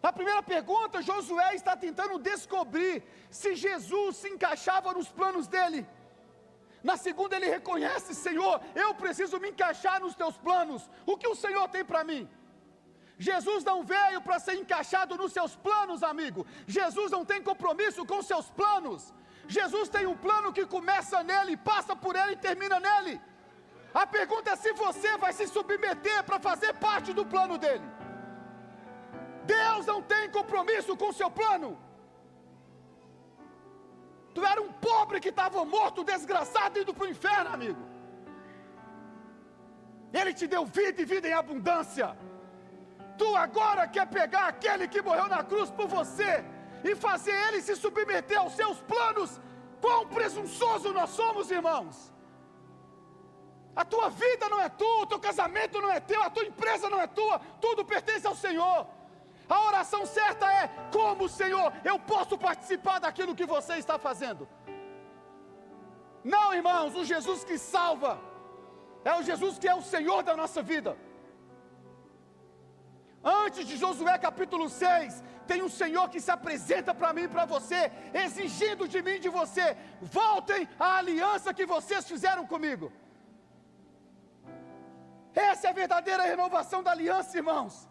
Na primeira pergunta, Josué está tentando descobrir se Jesus se encaixava nos planos dele. Na segunda ele reconhece: Senhor, eu preciso me encaixar nos teus planos. O que o Senhor tem para mim? Jesus não veio para ser encaixado nos seus planos, amigo. Jesus não tem compromisso com seus planos. Jesus tem um plano que começa nele, passa por ele e termina nele. A pergunta é se você vai se submeter para fazer parte do plano dele. Deus não tem compromisso com o seu plano. Tu era um pobre que estava morto, desgraçado, indo para o inferno, amigo. Ele te deu vida e vida em abundância. Tu agora quer pegar aquele que morreu na cruz por você e fazer ele se submeter aos seus planos. Quão presunçoso nós somos, irmãos. A tua vida não é tua, o teu casamento não é teu, a tua empresa não é tua, tudo pertence ao Senhor. A oração certa é: como, Senhor, eu posso participar daquilo que você está fazendo? Não, irmãos, o Jesus que salva é o Jesus que é o Senhor da nossa vida. Antes de Josué capítulo 6, tem um Senhor que se apresenta para mim e para você, exigindo de mim e de você: voltem à aliança que vocês fizeram comigo. Essa é a verdadeira renovação da aliança, irmãos.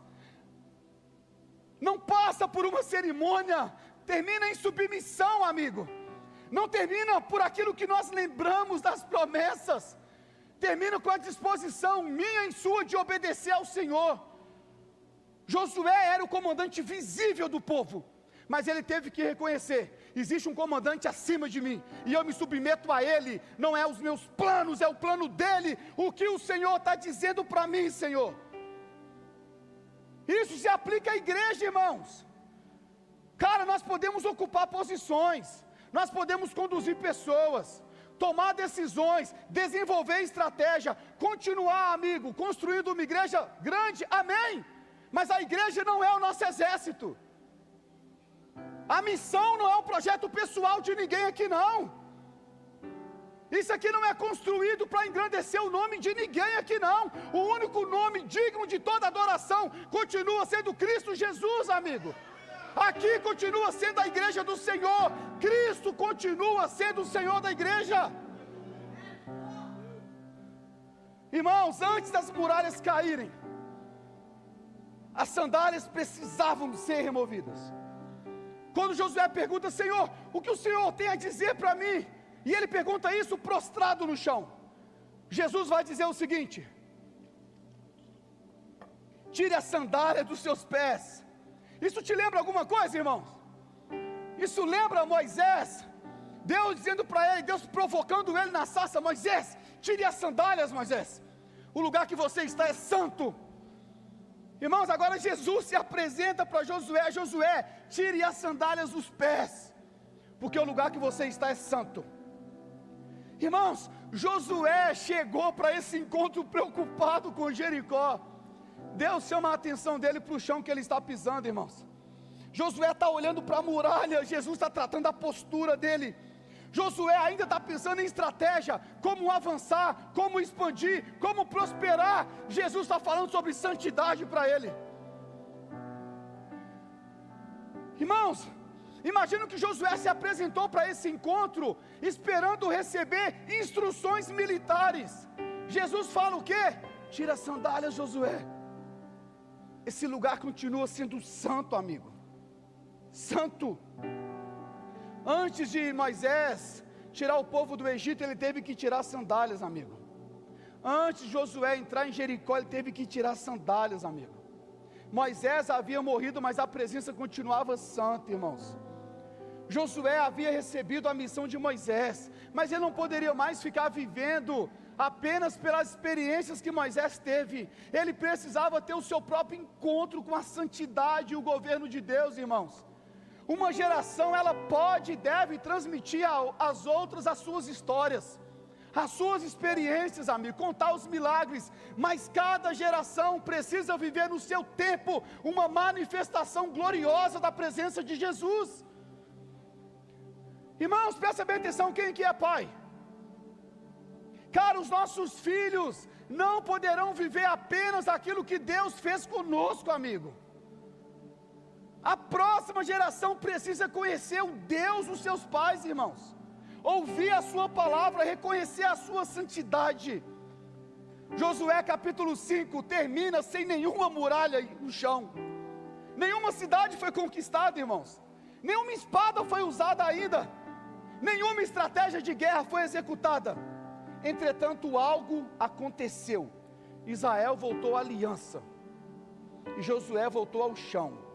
Não passa por uma cerimônia, termina em submissão, amigo. Não termina por aquilo que nós lembramos das promessas, termina com a disposição minha e sua de obedecer ao Senhor. Josué era o comandante visível do povo, mas ele teve que reconhecer: existe um comandante acima de mim, e eu me submeto a ele. Não é os meus planos, é o plano dele. O que o Senhor está dizendo para mim, Senhor? Isso se aplica à igreja, irmãos. Cara, nós podemos ocupar posições, nós podemos conduzir pessoas, tomar decisões, desenvolver estratégia, continuar, amigo, construindo uma igreja grande, amém. Mas a igreja não é o nosso exército. A missão não é um projeto pessoal de ninguém aqui, não. Isso aqui não é construído para engrandecer o nome de ninguém aqui, não. O único nome digno de toda adoração continua sendo Cristo Jesus, amigo. Aqui continua sendo a igreja do Senhor. Cristo continua sendo o Senhor da igreja. Irmãos, antes das muralhas caírem, as sandálias precisavam ser removidas. Quando Josué pergunta: Senhor, o que o Senhor tem a dizer para mim? E ele pergunta isso prostrado no chão. Jesus vai dizer o seguinte: tire a sandália dos seus pés. Isso te lembra alguma coisa, irmãos? Isso lembra Moisés, Deus dizendo para ele, Deus provocando ele na sarça: Moisés, tire as sandálias, Moisés, o lugar que você está é santo. Irmãos, agora Jesus se apresenta para Josué: Josué, tire as sandálias dos pés, porque o lugar que você está é santo. Irmãos, Josué chegou para esse encontro preocupado com Jericó. Deus chama a atenção dele para o chão que ele está pisando, irmãos. Josué está olhando para a muralha, Jesus está tratando a postura dele. Josué ainda está pensando em estratégia, como avançar, como expandir, como prosperar. Jesus está falando sobre santidade para ele. Irmãos, imagina que Josué se apresentou para esse encontro, esperando receber instruções militares. Jesus fala o quê? Tira as sandálias, Josué. Esse lugar continua sendo santo, amigo. Santo. Antes de Moisés tirar o povo do Egito, ele teve que tirar as sandálias, amigo. Antes de Josué entrar em Jericó, ele teve que tirar as sandálias, amigo. Moisés havia morrido, mas a presença continuava santa, irmãos. Josué havia recebido a missão de Moisés, mas ele não poderia mais ficar vivendo apenas pelas experiências que Moisés teve. Ele precisava ter o seu próprio encontro com a santidade e o governo de Deus, irmãos. Uma geração, ela pode e deve transmitir às outras as suas histórias, as suas experiências, amigo, contar os milagres, mas cada geração precisa viver no seu tempo uma manifestação gloriosa da presença de Jesus. Irmãos, presta bem atenção, quem que é pai? Cara, os nossos filhos não poderão viver apenas aquilo que Deus fez conosco, amigo. A próxima geração precisa conhecer o Deus dos seus pais, irmãos. Ouvir a sua palavra, reconhecer a sua santidade. Josué capítulo 5 termina sem nenhuma muralha no chão. Nenhuma cidade foi conquistada, irmãos. Nenhuma espada foi usada ainda. Nenhuma estratégia de guerra foi executada. Entretanto, algo aconteceu. Israel voltou à aliança. E Josué voltou ao chão.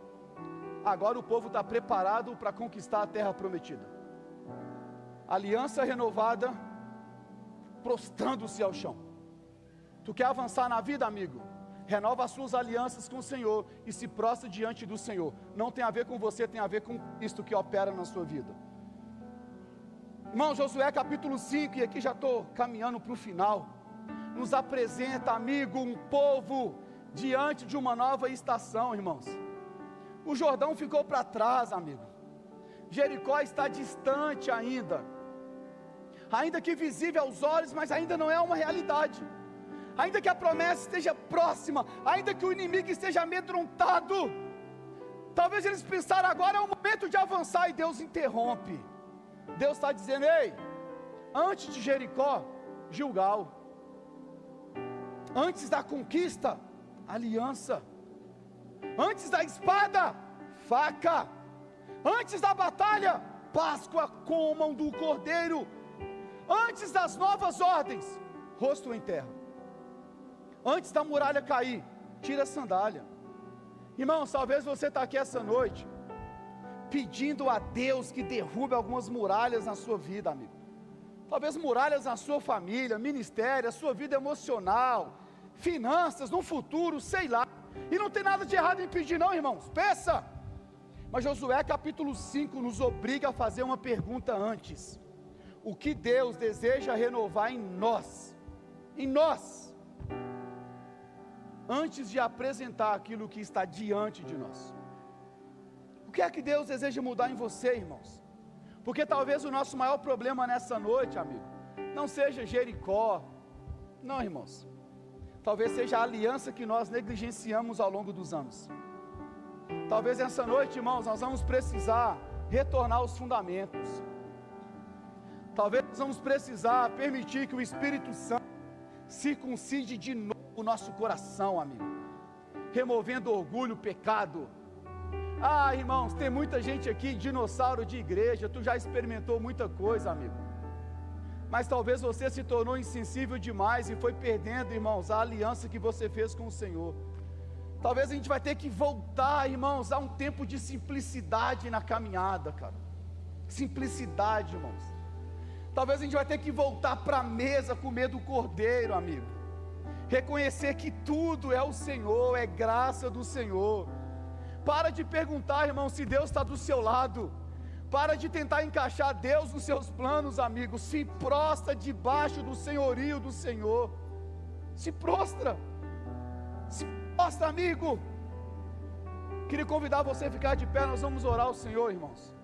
Agora o povo está preparado para conquistar a terra prometida. Aliança renovada, prostrando-se ao chão. Tu quer avançar na vida, amigo? Renova as suas alianças com o Senhor e se prostra diante do Senhor. Não tem a ver com você, tem a ver com Cristo que opera na sua vida. Irmão, Josué capítulo 5, e aqui já estou caminhando para o final, nos apresenta, amigo, um povo diante de uma nova estação, irmãos. O Jordão ficou para trás, amigo. Jericó está distante ainda que visível aos olhos, mas ainda não é uma realidade. Ainda que a promessa esteja próxima, ainda que o inimigo esteja amedrontado, talvez eles pensaram, agora é o momento de avançar, e Deus interrompe. Deus está dizendo, ei, antes de Jericó, Gilgal. Antes da conquista, aliança. Antes da espada, faca. Antes da batalha, Páscoa com mão do cordeiro. Antes das novas ordens, rosto em terra. Antes da muralha cair, tira a sandália. Irmãos, talvez você está aqui essa noite pedindo a Deus que derrube algumas muralhas na sua vida, amigo. Talvez muralhas na sua família, ministério, a sua vida emocional, finanças, no futuro, sei lá. E não tem nada de errado em pedir não, irmãos, peça. Mas Josué capítulo 5 nos obriga a fazer uma pergunta antes. O que Deus deseja renovar em nós, antes de apresentar aquilo que está diante de nós. O que é que Deus deseja mudar em você, irmãos? Porque talvez o nosso maior problema nessa noite, amigo, não seja Jericó, não, irmãos. Talvez seja a aliança que nós negligenciamos ao longo dos anos. Talvez essa noite, irmãos, nós vamos precisar retornar aos fundamentos. Talvez nós vamos precisar permitir que o Espírito Santo circuncide de novo o nosso coração, amigo, removendo orgulho, pecado. Ah, irmãos, tem muita gente aqui, dinossauro de igreja, tu já experimentou muita coisa, amigo, mas talvez você se tornou insensível demais e foi perdendo, irmãos, a aliança que você fez com o Senhor. Talvez a gente vai ter que voltar, irmãos, a um tempo de simplicidade na caminhada, cara. Simplicidade, irmãos. Talvez a gente vai ter que voltar para a mesa comer do cordeiro, amigo. Reconhecer que tudo é o Senhor, é graça do Senhor. Para de perguntar, irmão, se Deus está do seu lado. Para de tentar encaixar Deus nos seus planos, amigo. Se prostra debaixo do senhorio do Senhor. Se prostra. Se prostra, amigo. Queria convidar você a ficar de pé. Nós vamos orar ao Senhor, irmãos.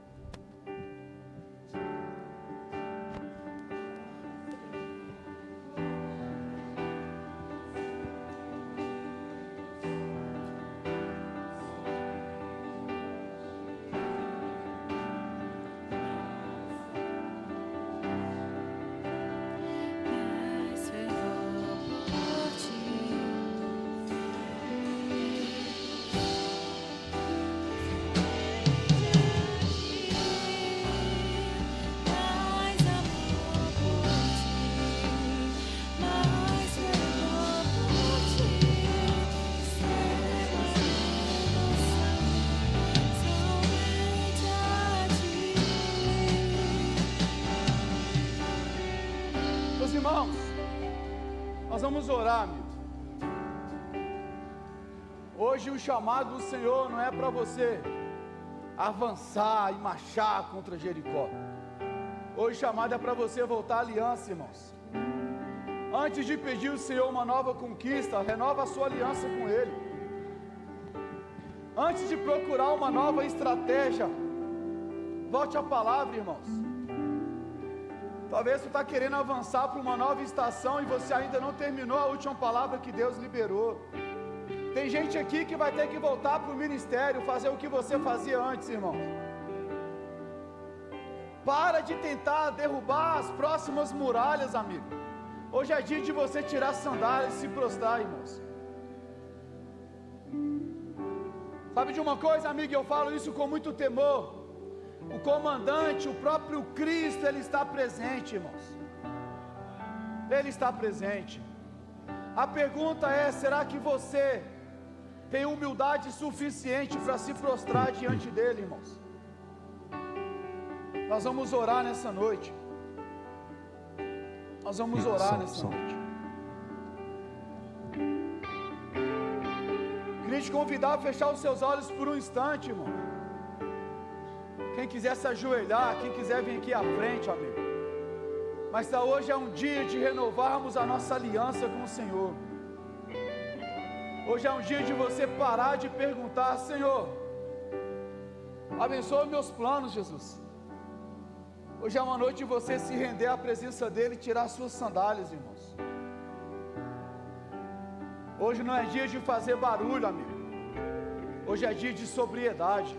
Irmãos, nós vamos orar, amigo. Hoje o chamado do Senhor não é para você avançar e marchar contra Jericó. Hoje o chamado é para você voltar à aliança, irmãos. Antes de pedir ao Senhor uma nova conquista, renova a sua aliança com Ele. Antes de procurar uma nova estratégia, volte à palavra, irmãos. Talvez você está querendo avançar para uma nova estação e você ainda não terminou a última palavra que Deus liberou. Tem gente aqui que vai ter que voltar para o ministério, fazer o que você fazia antes, irmão. Para de tentar derrubar as próximas muralhas, amigo. Hoje é dia de você tirar sandálias e se prostrar, irmãos. Sabe de uma coisa, amigo, eu falo isso com muito temor. O comandante, o próprio Cristo, Ele está presente, irmãos. Ele está presente. A pergunta é, será que você tem humildade suficiente para se prostrar diante dEle, irmãos? Nós vamos orar nessa noite. Nós vamos orar nessa noite. Queria te convidar a fechar os seus olhos por um instante, irmão. Quem quiser se ajoelhar, quem quiser vir aqui à frente, amigo. Mas hoje é um dia de renovarmos a nossa aliança com o Senhor. Hoje é um dia de você parar de perguntar: Senhor, abençoa meus planos, Jesus. Hoje é uma noite de você se render à presença dEle e tirar suas sandálias, irmãos. Hoje não é dia de fazer barulho, amigo. Hoje é dia de sobriedade.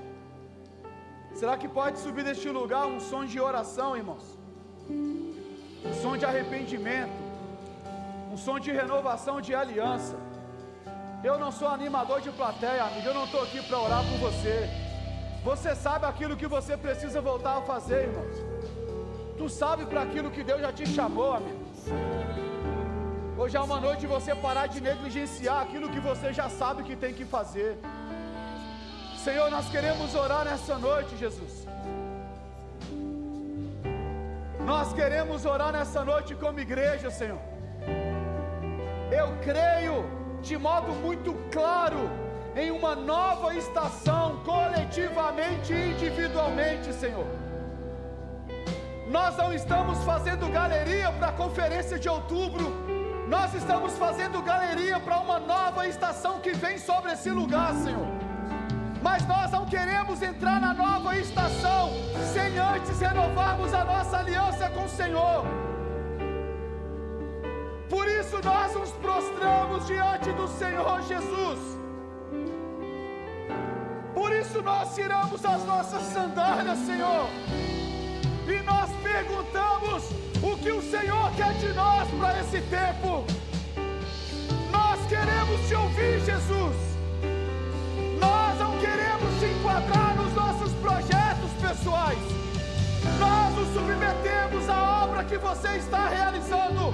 Será que pode subir deste lugar um som de oração, irmãos? Um som de arrependimento, um som de renovação de aliança. Eu não sou animador de plateia, amigo. Eu não estou aqui para orar por você. Você sabe aquilo que você precisa voltar a fazer, irmãos. Tu sabe para aquilo que Deus já te chamou, amigo. Hoje é uma noite de você parar de negligenciar aquilo que você já sabe que tem que fazer. Senhor, nós queremos orar nessa noite, Jesus. Nós queremos orar nessa noite como igreja, Senhor. Eu creio de modo muito claro em uma nova estação, coletivamente e individualmente, Senhor. Nós não estamos fazendo galeria para a conferência de outubro. Nós estamos fazendo galeria para uma nova estação que vem sobre esse lugar, Senhor. Mas nós não queremos entrar na nova estação sem antes renovarmos a nossa aliança com o Senhor. Por isso nós nos prostramos diante do Senhor Jesus. Por isso nós tiramos as nossas sandálias, Senhor, e nós perguntamos o que o Senhor quer de nós para esse tempo. Nós queremos te ouvir, Jesus. Nós não queremos te enquadrar nos nossos projetos pessoais. Nós nos submetemos à obra que você está realizando.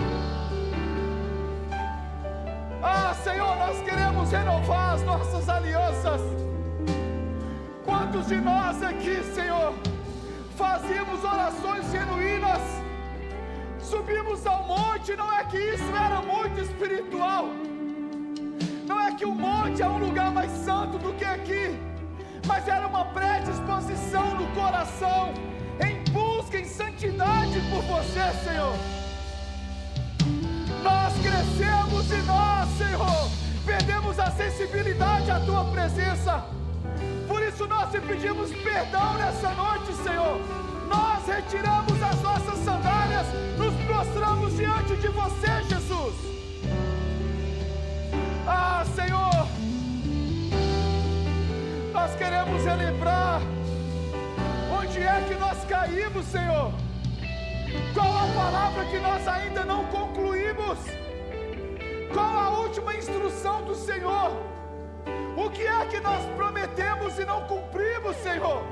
Ah, Senhor, nós queremos renovar as nossas alianças. Quantos de nós aqui, Senhor, fazíamos orações genuínas, subimos ao monte? Não é que isso era muito espiritual, não é que o monte é um lugar mais santo do que aqui, mas era uma predisposição no coração, em busca, em santidade por você, Senhor. Nós crescemos e nós, Senhor, perdemos a sensibilidade à Tua presença. Por isso nós te pedimos perdão nessa noite, Senhor. Nós retiramos as nossas sandálias, nos prostramos diante de você, Jesus. Ah, Senhor, nós queremos relembrar onde é que nós caímos, Senhor. Qual a palavra que nós ainda não concluímos? Qual a última instrução do Senhor? O que é que nós prometemos e não cumprimos, Senhor?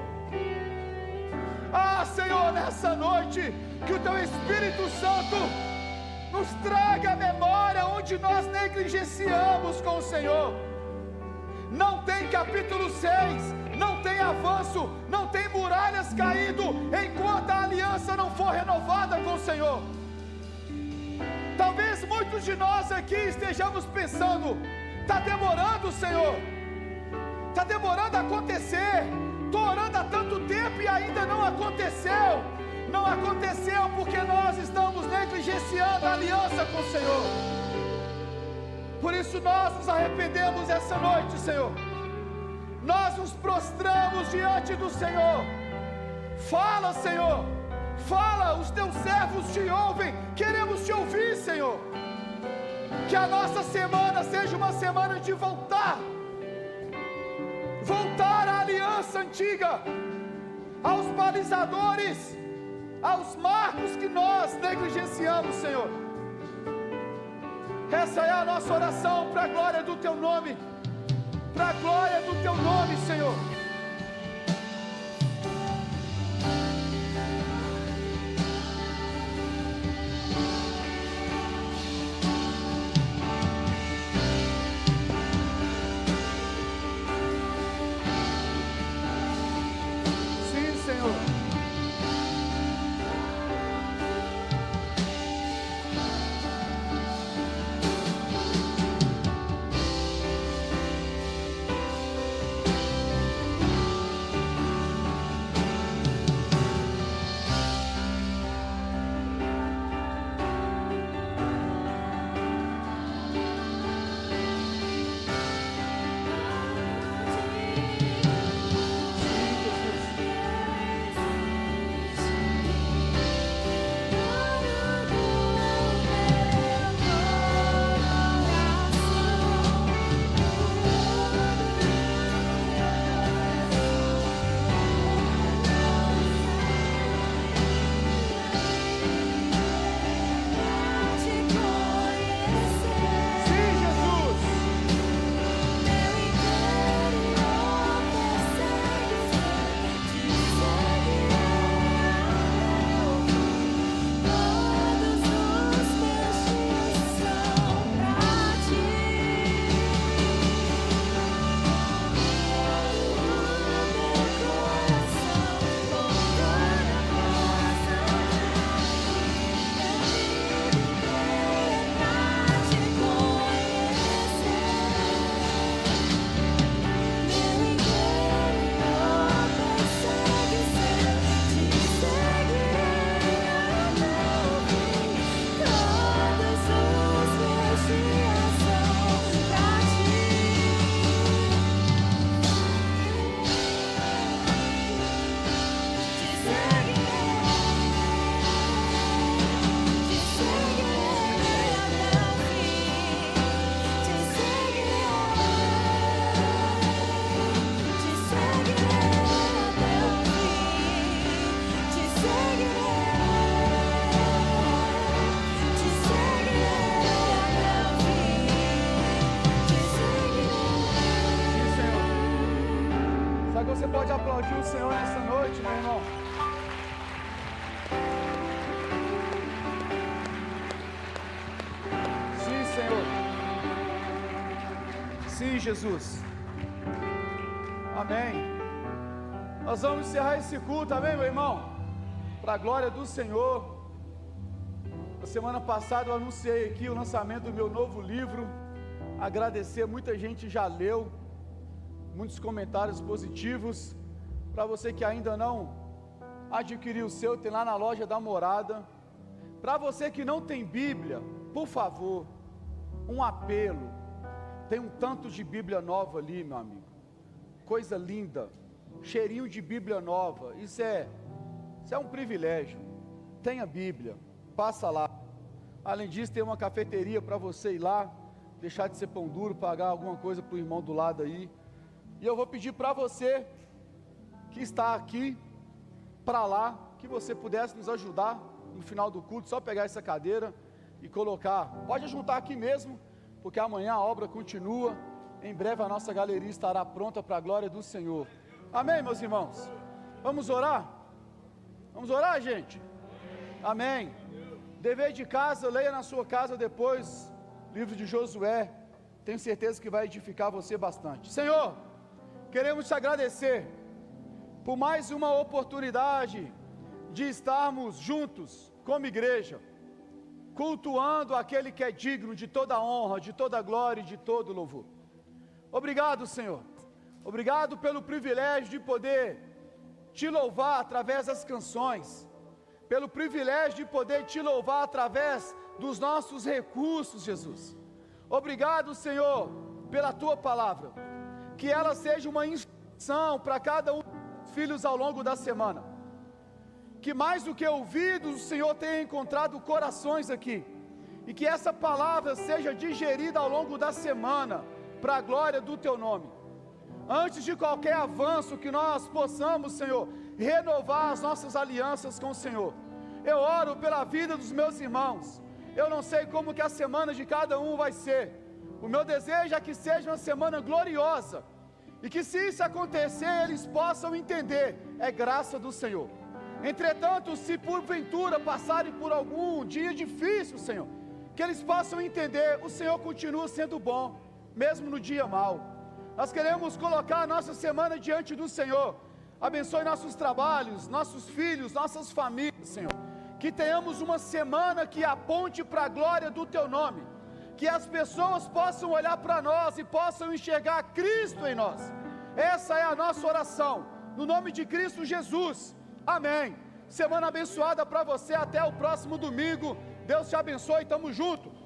Ah, Senhor, nessa noite, que o Teu Espírito Santo nos traga a memória onde nós negligenciamos com o Senhor. Não tem capítulo 6, não tem avanço, não tem muralhas caindo enquanto a aliança não for renovada com o Senhor. Talvez muitos de nós aqui estejamos pensando: está demorando, Senhor, está demorando a acontecer, estou orando há tanto tempo e ainda não aconteceu. Não aconteceu porque nós estamos negligenciando a aliança com o Senhor. Por isso nós nos arrependemos essa noite, Senhor. Nós nos prostramos diante do Senhor. Fala, Senhor, fala, os teus servos te ouvem, queremos te ouvir, Senhor. Que a nossa semana seja uma semana de voltar à aliança antiga, aos balizadores, aos marcos que nós negligenciamos, Senhor. Essa é a nossa oração para a glória do teu nome, para a glória do teu nome, Senhor. Você pode aplaudir o Senhor nessa noite, meu irmão. Sim, Senhor. Sim, Jesus. Amém. Nós vamos encerrar esse culto, amém, meu irmão? Para a glória do Senhor. Na semana passada eu anunciei aqui o lançamento do meu novo livro. Agradecer, muita gente já leu. Muitos comentários positivos. Para você que ainda não adquiriu o seu, tem lá na loja da Morada. Para você que não tem Bíblia, por favor, um apelo. Tem um tanto de Bíblia nova ali, meu amigo. Coisa linda, cheirinho de Bíblia nova. Isso é um privilégio. Tenha Bíblia, passa lá. Além disso, tem uma cafeteria para você ir lá, deixar de ser pão duro, pagar alguma coisa para o irmão do lado aí. E eu vou pedir para você que está aqui, para lá, que você pudesse nos ajudar no final do culto, só pegar essa cadeira e colocar. Pode juntar aqui mesmo, porque amanhã a obra continua. Em breve a nossa galeria estará pronta para a glória do Senhor. Amém, meus irmãos? Vamos orar? Vamos orar, gente? Amém. Dever de casa, leia na sua casa depois, livro de Josué. Tenho certeza que vai edificar você bastante. Senhor, queremos te agradecer por mais uma oportunidade de estarmos juntos como igreja, cultuando aquele que é digno de toda honra, de toda glória e de todo louvor. Obrigado, Senhor. Obrigado pelo privilégio de poder te louvar através das canções, pelo privilégio de poder te louvar através dos nossos recursos, Jesus. Obrigado, Senhor, pela tua palavra, que ela seja uma instrução para cada um dos filhos ao longo da semana, que mais do que ouvidos, o Senhor tenha encontrado corações aqui, e que essa palavra seja digerida ao longo da semana, para a glória do teu nome. Antes de qualquer avanço, que nós possamos, Senhor, renovar as nossas alianças com o Senhor. Eu oro pela vida dos meus irmãos. Eu não sei como que a semana de cada um vai ser. O meu desejo é que seja uma semana gloriosa, e que, se isso acontecer, eles possam entender, é graça do Senhor. Entretanto, se porventura passarem por algum dia difícil, Senhor, que eles possam entender, o Senhor continua sendo bom, mesmo no dia mau. Nós queremos colocar a nossa semana diante do Senhor. Abençoe nossos trabalhos, nossos filhos, nossas famílias, Senhor. Que tenhamos uma semana que aponte para a glória do teu nome, que as pessoas possam olhar para nós e possam enxergar Cristo em nós. Essa é a nossa oração, no nome de Cristo Jesus, amém. Semana abençoada para você, até o próximo domingo. Deus te abençoe, tamo junto.